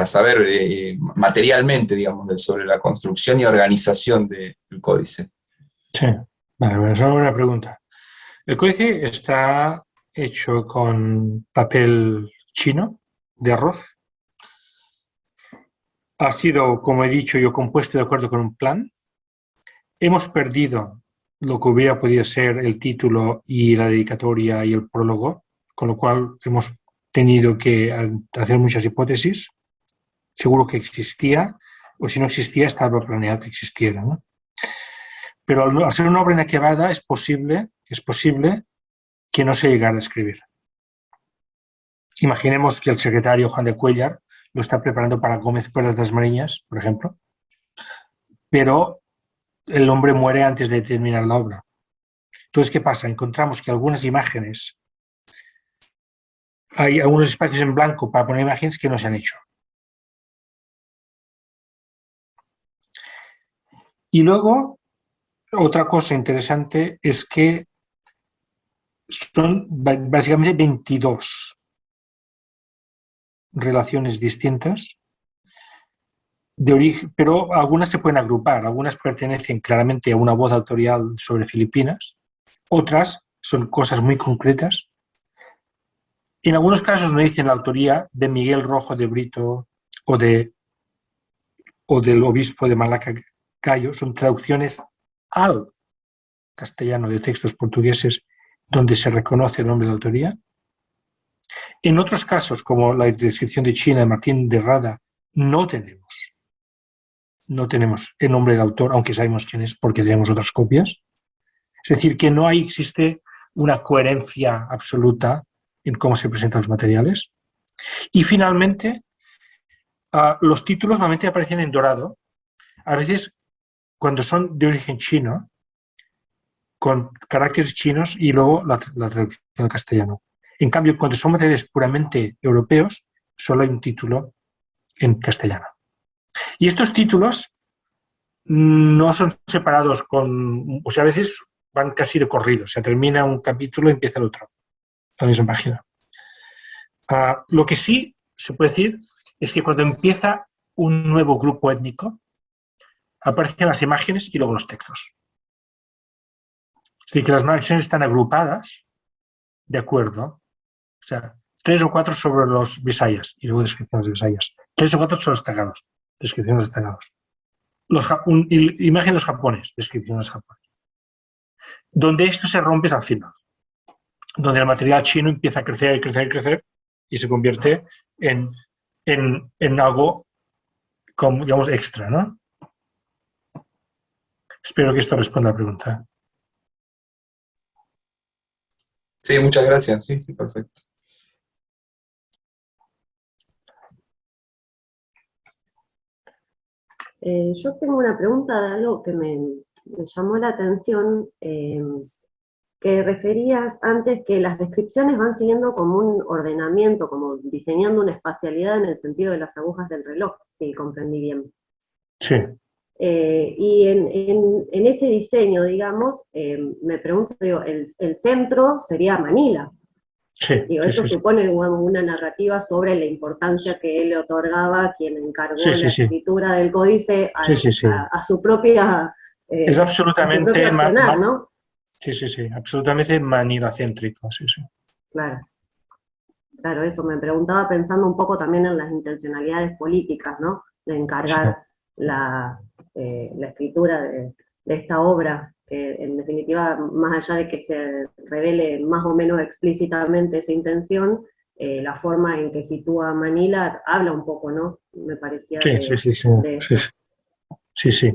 saber materialmente, digamos, sobre la construcción y organización del códice. Sí, vale, es una buena pregunta. El códice está hecho con papel chino de arroz. Ha sido, como he dicho yo, compuesto de acuerdo con un plan. Hemos perdido lo que hubiera podido ser el título y la dedicatoria y el prólogo, con lo cual hemos tenido que hacer muchas hipótesis. Seguro que existía, o si no existía, estaba planeado que existiera, ¿no? Pero al ser una obra inacabada es posible que no se llegara a escribir. Imaginemos que el secretario Juan de Cuéllar lo está preparando para Gómez Pérez de las Mariñas, por ejemplo, pero el hombre muere antes de terminar la obra. Entonces, ¿qué pasa? Encontramos que algunas imágenes, hay algunos espacios en blanco para poner imágenes que no se han hecho. Y luego, otra cosa interesante es que son básicamente 22 relaciones distintas de origen, pero algunas se pueden agrupar, algunas pertenecen claramente a una voz autorial sobre Filipinas, otras son cosas muy concretas. En algunos casos no dicen la autoría de Miguel Rojo de Brito o del obispo de Malacayo, son traducciones al castellano de textos portugueses donde se reconoce el nombre de autoría. En otros casos, como la descripción de China de Martín de Rada, no tenemos el nombre del autor, aunque sabemos quién es porque tenemos otras copias. Es decir, que no existe una coherencia absoluta en cómo se presentan los materiales. Y finalmente, los títulos normalmente aparecen en dorado, a veces cuando son de origen chino, con caracteres chinos y luego la traducción al castellano. En cambio, cuando son materiales puramente europeos, solo hay un título en castellano. Y estos títulos no son separados o sea, a veces van casi de corrido, o sea, termina un capítulo y empieza el otro, la misma página. Lo que sí se puede decir es que cuando empieza un nuevo grupo étnico, aparecen las imágenes y luego los textos. Es decir, que las imágenes están agrupadas de acuerdo, o sea, 3 o 4 sobre los bisayas y luego descripciones de bisayas, 3 o 4 sobre los tagalos, descripciones de tagalos. Imagen de los japones, descripción de los japones. Donde esto se rompe es al final, donde el material chino empieza a crecer y crecer y crecer y se convierte en algo, como, digamos, extra, ¿no? Espero que esto responda a la pregunta. Sí, muchas gracias. Sí, perfecto. Yo tengo una pregunta de algo que me llamó la atención, que referías antes que las descripciones van siguiendo como un ordenamiento, como diseñando una espacialidad en el sentido de las agujas del reloj, si comprendí bien. Sí. Y en ese diseño, digamos, me pregunto, digo, el centro sería Manila. Sí, Digo, sí, eso sí, supone una narrativa sobre la importancia que él le otorgaba a quien encargó sí, sí, la sí. escritura del códice Sí, sí, sí. a su propia, Es a su propio absolutamente accionar, ¿no? sí, sí, sí, absolutamente manilacéntrico, sí, sí. Claro. Claro, eso me preguntaba pensando un poco también en las intencionalidades políticas, ¿no? De encargar la escritura de esta obra, que en definitiva, más allá de que se revele más o menos explícitamente esa intención, la forma en que sitúa Manila habla un poco, ¿no? Me parecía Sí, sí, sí, sí, de sí, esto. sí, sí.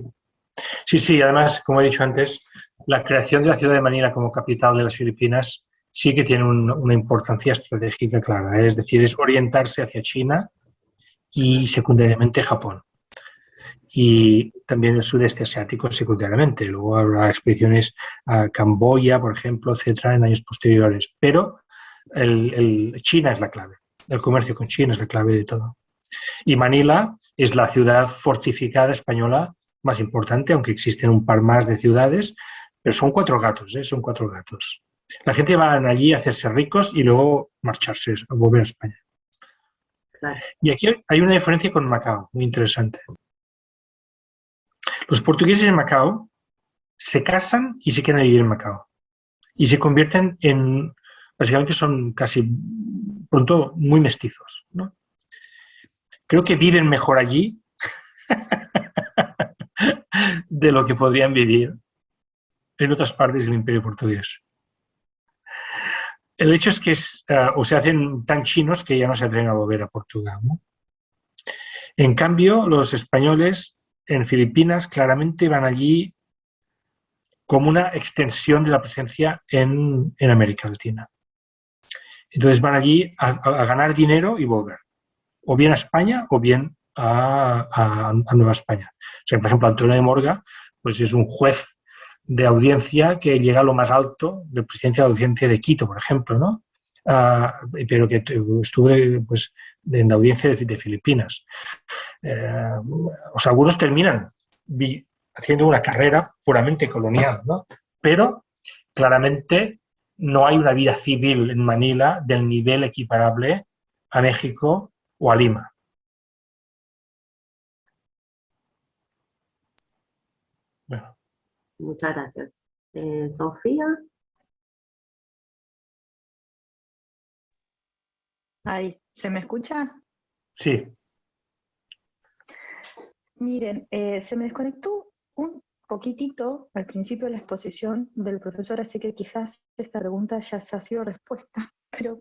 Sí, sí, además, como he dicho antes, la creación de la ciudad de Manila como capital de las Filipinas sí que tiene una importancia estratégica clara, es decir, es orientarse hacia China y secundariamente Japón. Y también el sudeste asiático secundariamente. Luego habrá expediciones a Camboya, por ejemplo, etcétera, en años posteriores. Pero China es la clave. El comercio con China es la clave de todo. Y Manila es la ciudad fortificada española más importante, aunque existen un par más de ciudades, pero son 4 gatos, ¿eh? Son 4 gatos. La gente va allí a hacerse ricos y luego marcharse, a volver a España. Claro. Y aquí hay una diferencia con Macao, muy interesante. Los portugueses en Macao se casan y se quedan a vivir en Macao. Y se convierten en, básicamente son casi pronto muy mestizos, ¿no? Creo que viven mejor allí de lo que podrían vivir en otras partes del Imperio Portugués. El hecho es que o se hacen tan chinos que ya no se atreven a volver a Portugal, ¿no? En cambio, los españoles en Filipinas claramente van allí como una extensión de la presencia en América Latina. Entonces van allí a ganar dinero y volver, o bien a España o bien a Nueva España. O sea, por ejemplo, Antonio de Morga pues es un juez de audiencia que llega a lo más alto de presidencia de audiencia de Quito, por ejemplo, ¿no? Pero que estuvo pues, en la audiencia de Filipinas. O sea, algunos terminan haciendo una carrera puramente colonial, ¿no? Pero claramente no hay una vida civil en Manila del nivel equiparable a México o a Lima. Bueno. Muchas gracias. Sofía. Ahí, ¿se me escucha? Sí. Miren, se me desconectó un poquitito al principio de la exposición del profesor, así que quizás esta pregunta ya ha sido respuesta, pero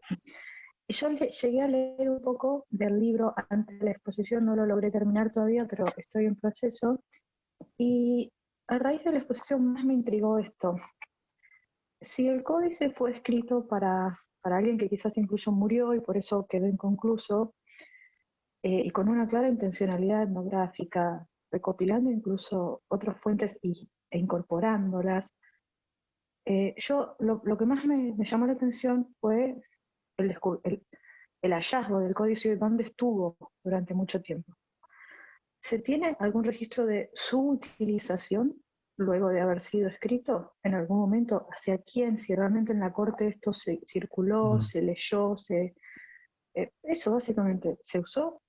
yo llegué a leer un poco del libro antes de la exposición, no lo logré terminar todavía, pero estoy en proceso, y a raíz de la exposición más me intrigó esto. Si el códice fue escrito para alguien que quizás incluso murió y por eso quedó inconcluso, y con una clara intencionalidad etnográfica, recopilando incluso otras fuentes e incorporándolas, yo lo que más me llamó la atención fue el hallazgo del códice y dónde estuvo durante mucho tiempo. ¿Se tiene algún registro de su utilización luego de haber sido escrito en algún momento? ¿Hacia quién? Si realmente en la corte esto se circuló, se leyó, eso básicamente, ¿se usó?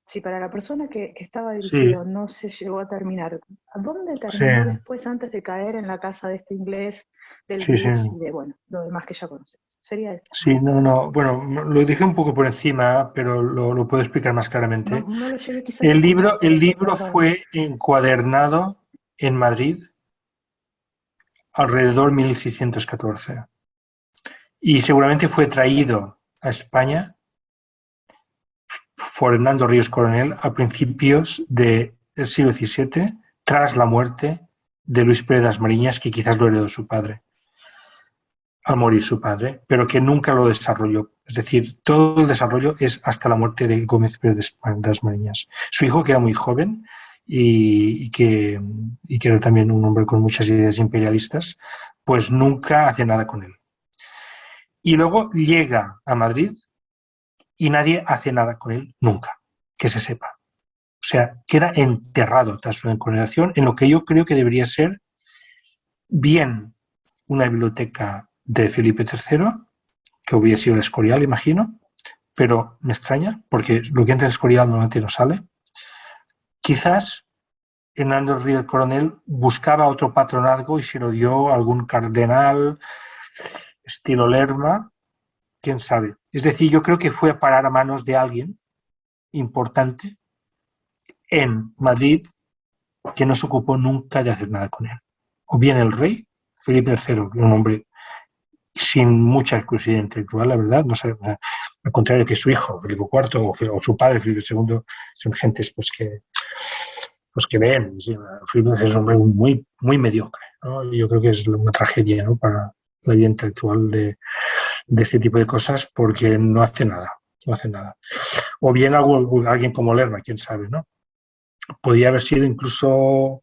Si para la persona que estaba dirigido no se llegó a terminar, ¿a dónde terminó después antes de caer en la casa de este inglés, del Ritz y de, bueno, lo demás que ya conocemos? Sería eso. Sí, bueno, lo dije un poco por encima, pero lo puedo explicar más claramente. No lo llegué quizás El libro fue encuadernado en Madrid alrededor de 1614 y seguramente fue traído a España por Hernando Ríos Coronel a principios del siglo XVII, tras la muerte de Luis Pérez das Mariñas, que quizás lo heredó su padre, al morir su padre, pero que nunca lo desarrolló. Es decir, todo el desarrollo es hasta la muerte de Gómez Pérez das Mariñas. Su hijo, que era muy joven y que era también un hombre con muchas ideas imperialistas, pues nunca hace nada con él. Y luego llega a Madrid y nadie hace nada con él nunca, que se sepa. O sea, queda enterrado tras su encomendación en lo que yo creo que debería ser bien una biblioteca de Felipe III, que hubiera sido el Escorial, imagino, pero me extraña, porque lo que entra en el Escorial normalmente no sale. Quizás Hernando Ríos Coronel buscaba otro patronazgo y se lo dio a algún cardenal estilo Lerma, quién sabe. Es decir, yo creo que fue a parar a manos de alguien importante en Madrid que no se ocupó nunca de hacer nada con él. O bien el rey, Felipe III, un hombre sin mucha exclusividad intelectual, la verdad, no sé, al contrario que su hijo, Felipe IV, o su padre, Felipe II, son gentes pues que ven. Felipe III es un hombre muy, muy mediocre, ¿no? Yo creo que es una tragedia, ¿no?, para la vida intelectual de este tipo de cosas, porque no hace nada. O bien alguien como Lerma, quién sabe, ¿no? Podría haber sido incluso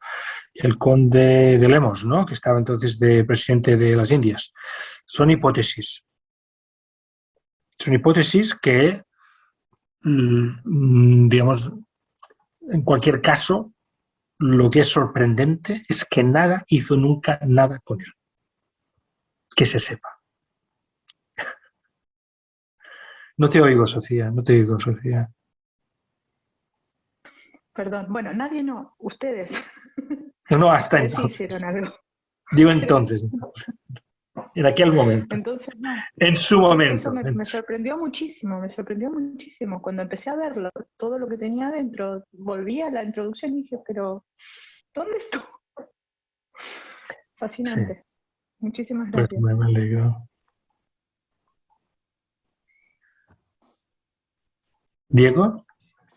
el conde de Lemos, ¿no?, que estaba entonces de presidente de las Indias. Son hipótesis que, digamos, en cualquier caso, lo que es sorprendente es que nada hizo nunca nada con él. Que se sepa. No te oigo, Sofía. Perdón, bueno, nadie no, ustedes. No, hasta ustedes entonces. Sí hicieron algo. Digo entonces. En aquel momento. Entonces, no. En su momento. Eso me sorprendió muchísimo, Cuando empecé a verlo, todo lo que tenía adentro, volví a la introducción y dije, pero, ¿dónde estuvo? Fascinante. Sí. Muchísimas gracias. Pues me alegro. ¿Diego?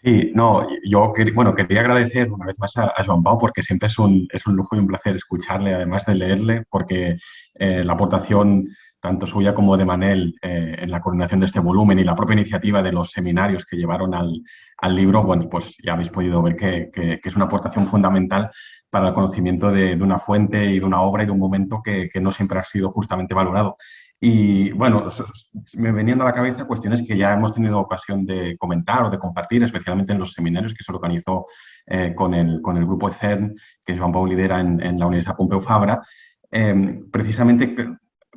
Sí, no, yo quería agradecer una vez más a Joan Pau, porque siempre es un lujo y un placer escucharle, además de leerle, porque la aportación tanto suya como de Manel en la coordinación de este volumen y la propia iniciativa de los seminarios que llevaron al libro, bueno, pues ya habéis podido ver que es una aportación fundamental para el conocimiento de una fuente y de una obra y de un momento que no siempre ha sido justamente valorado. Y bueno, me venían a la cabeza cuestiones que ya hemos tenido ocasión de comentar o de compartir, especialmente en los seminarios que se organizó con el grupo CERN que Joan Pau lidera en la Universidad Pompeu Fabra, precisamente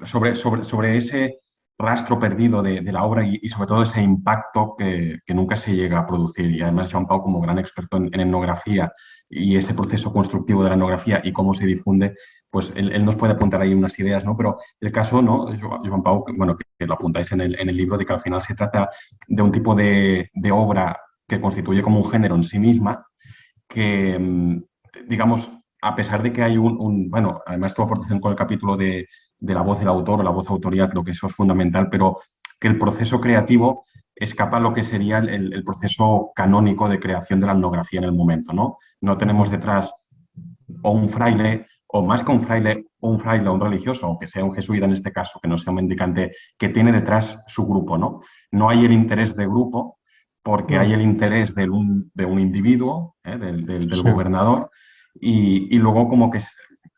sobre ese rastro perdido de la obra y sobre todo ese impacto que nunca se llega a producir. Y además Joan Pau, como gran experto en etnografía y ese proceso constructivo de la etnografía y cómo se difunde, pues él nos puede apuntar ahí unas ideas, ¿no? Pero el caso, ¿no? Joan Pau, bueno, que lo apuntáis en el libro, de que al final se trata de un tipo de obra que constituye como un género en sí misma, que, digamos, a pesar de que hay bueno, además tu aportación con el capítulo de la voz del autor o la voz autorial, creo que eso es fundamental, pero que el proceso creativo escapa a lo que sería el proceso canónico de creación de la etnografía en el momento, ¿no? No tenemos detrás o un fraile, o más que un fraile o un religioso, o que sea un jesuita en este caso, que no sea un mendicante, que tiene detrás su grupo, ¿no? No hay el interés de grupo, porque hay el interés de un individuo, del Sí. gobernador, y luego como que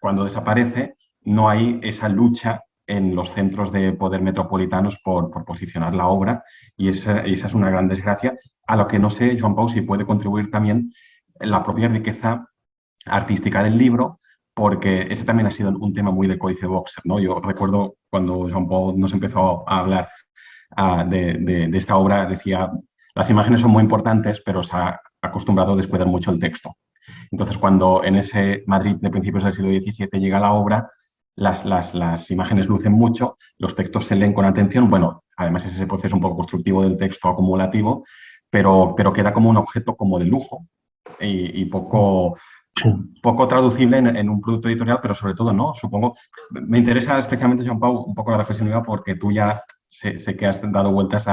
cuando desaparece no hay esa lucha en los centros de poder metropolitanos por posicionar la obra, y esa es una gran desgracia, a lo que no sé, Joan Pau, si puede contribuir también la propia riqueza artística del libro, porque ese también ha sido un tema muy de Códice Boxer, ¿no? Yo recuerdo cuando Joan Pau nos empezó a hablar de esta obra, decía, las imágenes son muy importantes, pero se ha acostumbrado a descuidar mucho el texto. Entonces, cuando en ese Madrid de principios del siglo XVII llega la obra, las imágenes lucen mucho, los textos se leen con atención. Bueno, además es ese proceso un poco constructivo del texto acumulativo, pero queda como un objeto como de lujo y poco traducible en un producto editorial, pero sobre todo no, supongo. Me interesa especialmente, Joan Pau, un poco la reflexión, porque tú ya sé que has dado vueltas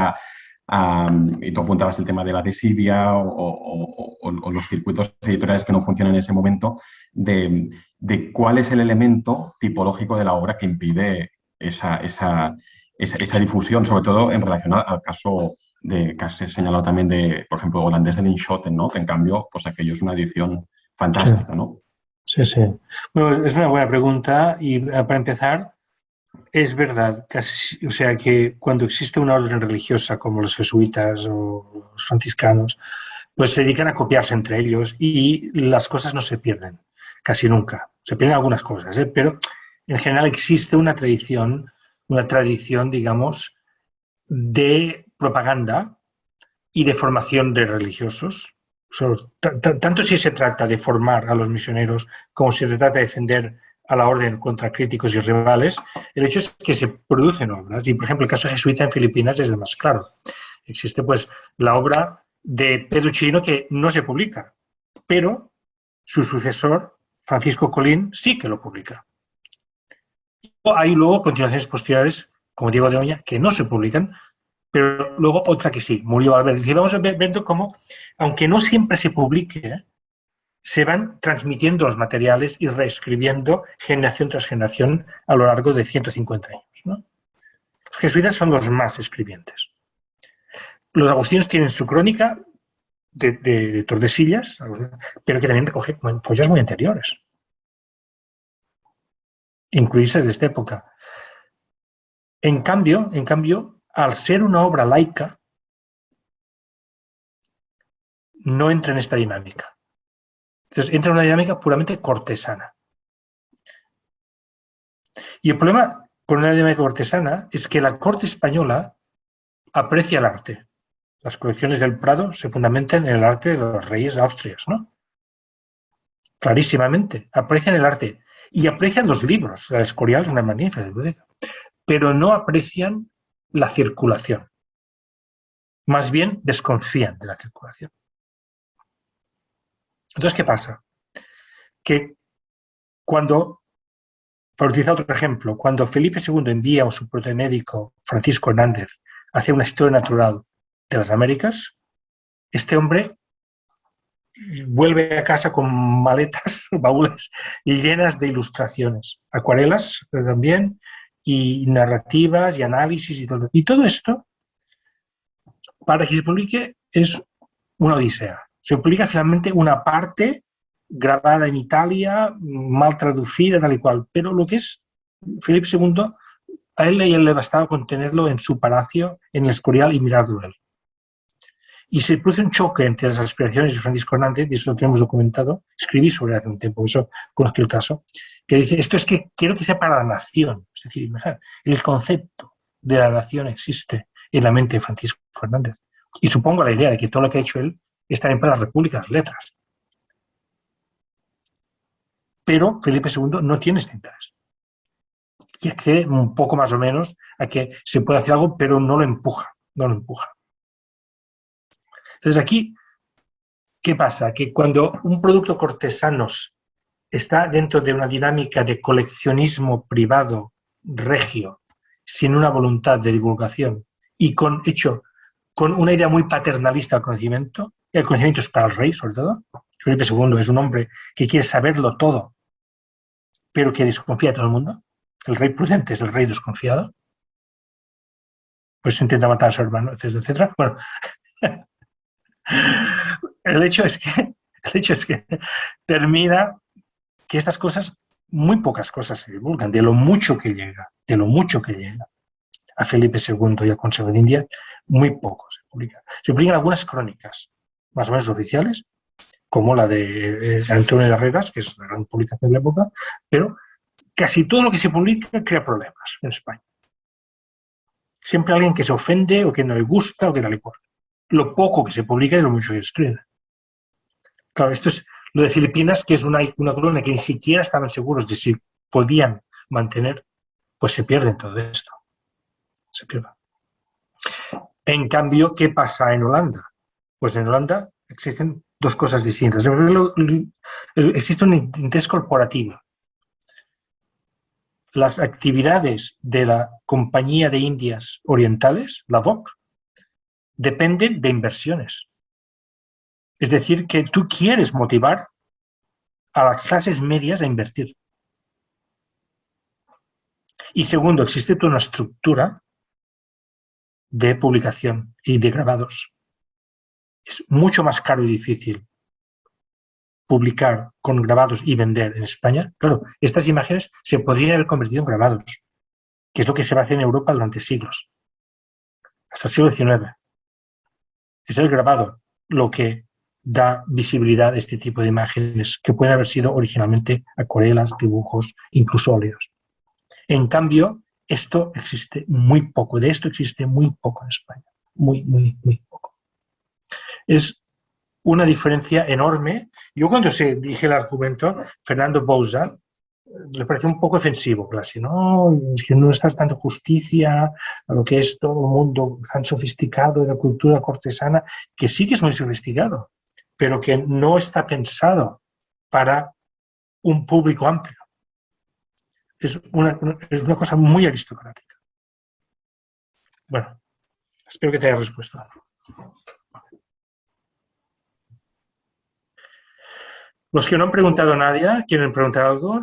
y tú apuntabas el tema de la desidia o los circuitos editoriales que no funcionan en ese momento, de cuál es el elemento tipológico de la obra que impide esa difusión, sobre todo en relación al caso que has señalado también de, por ejemplo, holandés de Linschoten, ¿no? Que en cambio, pues aquello es una edición fantástica, ¿no? Sí, sí. Bueno, es una buena pregunta y para empezar, es verdad, o sea, que cuando existe una orden religiosa como los jesuitas o los franciscanos, pues se dedican a copiarse entre ellos y las cosas no se pierden, casi nunca. Se pierden algunas cosas, pero en general existe una tradición, digamos, de propaganda y de formación de religiosos. Tanto si se trata de formar a los misioneros como si se trata de defender a la orden contra críticos y rivales, el hecho es que se producen obras. Y, por ejemplo, el caso jesuita en Filipinas es el más claro. Existe, pues, la obra de Pedro Chirino que no se publica, pero su sucesor, Francisco Colín, sí que lo publica. Hay luego continuaciones posteriores, como Diego de Oña, que no se publican, pero luego otra que sí, murió Albert. Es decir, vamos viendo cómo, aunque no siempre se publique, se van transmitiendo los materiales y reescribiendo generación tras generación a lo largo de 150 años, ¿no? Los jesuitas son los más escribientes. Los agustinos tienen su crónica de Tordesillas, pero que también recoge follas muy anteriores, incluidas de esta época. En cambio, al ser una obra laica, no entra en esta dinámica. Entonces, entra en una dinámica puramente cortesana. Y el problema con una dinámica cortesana es que la corte española aprecia el arte. Las colecciones del Prado se fundamentan en el arte de los reyes austrias, ¿no? Clarísimamente. Aprecian el arte. Y aprecian los libros. La Escorial es una magnífica biblioteca. Pero no aprecian la circulación. Más bien desconfían de la circulación. Entonces, ¿qué pasa? Que cuando, por utilizar otro ejemplo, cuando Felipe II envía a su protomédico Francisco Hernández a hacer una historia natural de las Américas, este hombre vuelve a casa con maletas, baúles llenas de ilustraciones, acuarelas también, y narrativas y análisis y todo. Y todo esto, para que se publique, es una odisea. Se publica finalmente una parte grabada en Italia, mal traducida, tal y cual. Pero lo que es Felipe II, a él le bastaba con tenerlo en su palacio, en el Escorial, y mirarlo él. Y se produce un choque entre las aspiraciones de Francisco Hernández, y eso lo tenemos documentado, escribí sobre hace un tiempo, eso conozco el caso, que dice, esto es que quiero que sea para la nación, es decir, el concepto de la nación existe en la mente de Francisco Hernández. Y supongo la idea de que todo lo que ha hecho él es también para la República de las Letras. Pero Felipe II no tiene este interés. Y accede un poco más o menos a que se puede hacer algo, pero no lo empuja, no lo empuja. Entonces aquí, ¿qué pasa? Que cuando un producto cortesano está dentro de una dinámica de coleccionismo privado regio, sin una voluntad de divulgación y con una idea muy paternalista del conocimiento, y el conocimiento es para el rey, sobre todo. Felipe II es un hombre que quiere saberlo todo, pero que desconfía de todo el mundo. El rey prudente es el rey desconfiado. Pues intenta matar a su hermano, etcétera, etcétera. Bueno, el hecho es que termina que estas cosas, muy pocas cosas se divulgan, de lo mucho que llega a Felipe II y al Consejo de India, muy poco se publica. Se publican algunas crónicas, más o menos oficiales, como la de Antonio de Herreras, que es la gran publicación de la época, pero casi todo lo que se publica crea problemas en España. Siempre hay alguien que se ofende o que no le gusta o que tal y cual. Lo poco que se publica y lo mucho que se escribe. Claro, esto es lo de Filipinas, que es una colonia que ni siquiera estaban seguros de si podían mantener, pues se pierde todo esto. Se pierde. En cambio, ¿qué pasa en Holanda? Pues en Holanda existen dos cosas distintas. Existe un interés corporativo. Las actividades de la Compañía de Indias Orientales, la VOC, dependen de inversiones. Es decir, que tú quieres motivar a las clases medias a invertir. Y segundo, existe toda una estructura de publicación y de grabados. Es mucho más caro y difícil publicar con grabados y vender en España. Claro, estas imágenes se podrían haber convertido en grabados, que es lo que se va a hacer en Europa durante siglos, hasta el siglo XIX. Es el grabado lo que da visibilidad a este tipo de imágenes que pueden haber sido originalmente acuarelas, dibujos, incluso óleos. En cambio, esto existe muy poco, de esto existe muy poco en España, muy poco. Es una diferencia enorme. Yo cuando dije el argumento, Fernando Bouza, me pareció un poco ofensivo, casi, ¿no? Es que no estás dando justicia a lo que es todo el mundo tan sofisticado de la cultura cortesana, que sí que es muy sofisticado, pero que no está pensado para un público amplio. Es una cosa muy aristocrática. Bueno, espero que te haya respuesto. Los que no han preguntado a nadie, ¿quieren preguntar algo?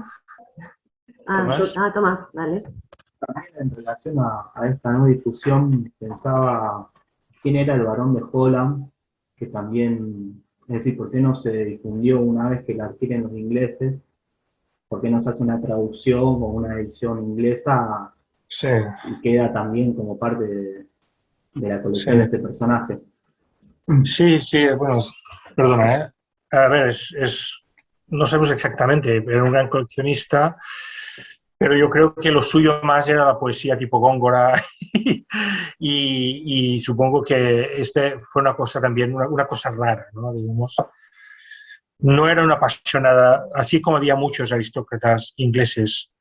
Tomás, dale. También en relación a esta nueva difusión, pensaba quién era el Barón de Holland, que también, es decir, ¿por qué no se difundió una vez que la adquieren los ingleses? ¿Por qué no se hace una traducción o una edición inglesa Sí. y queda también como parte de la colección de este personaje? Sí, bueno, perdona, ¿eh? A ver, no sabemos exactamente, era un gran coleccionista, pero yo creo que lo suyo más era la poesía tipo Góngora y supongo que fue una cosa también, una cosa rara, ¿no? Digamos, no era una apasionada, así como había muchos aristócratas ingleses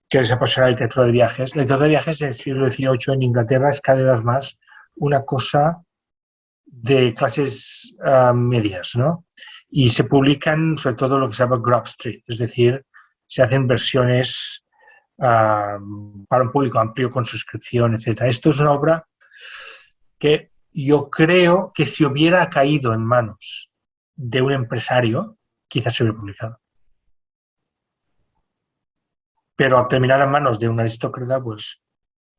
que les apasionaba el teatro de viajes. El teatro de viajes del siglo XVIII en Inglaterra es cada vez más una cosa de clases medias, ¿no? Y se publican sobre todo lo que se llama Grub Street, es decir, se hacen versiones para un público amplio con suscripción, etc. Esto es una obra que yo creo que si hubiera caído en manos de un empresario, quizás se hubiera publicado. Pero al terminar en manos de un aristócrata, pues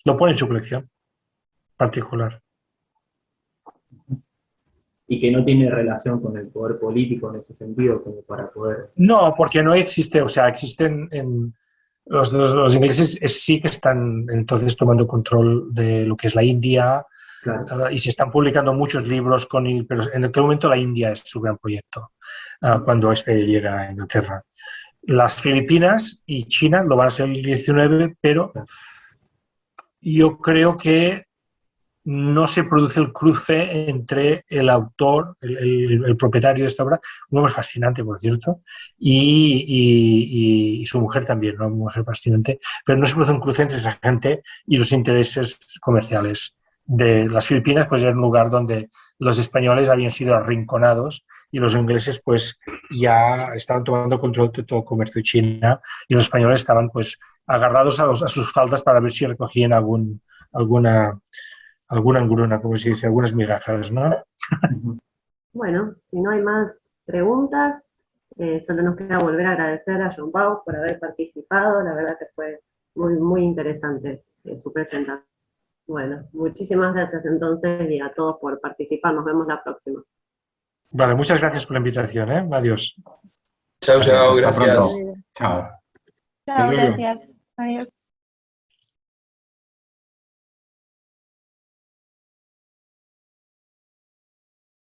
lo pone en su colección particular. Y que no tiene relación con el poder político en ese sentido, como para poder... No, porque no existe, o sea, existen los ingleses sí que están entonces tomando control de lo que es la India, Claro. Y se están publicando muchos libros, pero en aquel momento la India es su gran proyecto, cuando llega a Inglaterra. Las Filipinas y China lo van a ser el 19, pero yo creo que no se produce el cruce entre el autor, el propietario de esta obra, un hombre fascinante, por cierto, y su mujer también, ¿no? Una mujer fascinante, pero no se produce un cruce entre esa gente y los intereses comerciales de las Filipinas, pues era un lugar donde los españoles habían sido arrinconados y los ingleses pues ya estaban tomando control de todo el comercio de China, y los españoles estaban pues agarrados a sus faldas para ver si recogían alguna angruna, como se dice, algunas migajas, ¿no? Bueno, si no hay más preguntas, solo nos queda volver a agradecer a John Pau por haber participado. La verdad que fue muy, muy interesante su presentación. Bueno, muchísimas gracias entonces y a todos por participar. Nos vemos la próxima. Vale, muchas gracias por la invitación, ¿eh? Adiós. Chao, chao, Hasta gracias. pronto. Chao. Chao, luego. gracias. Adiós.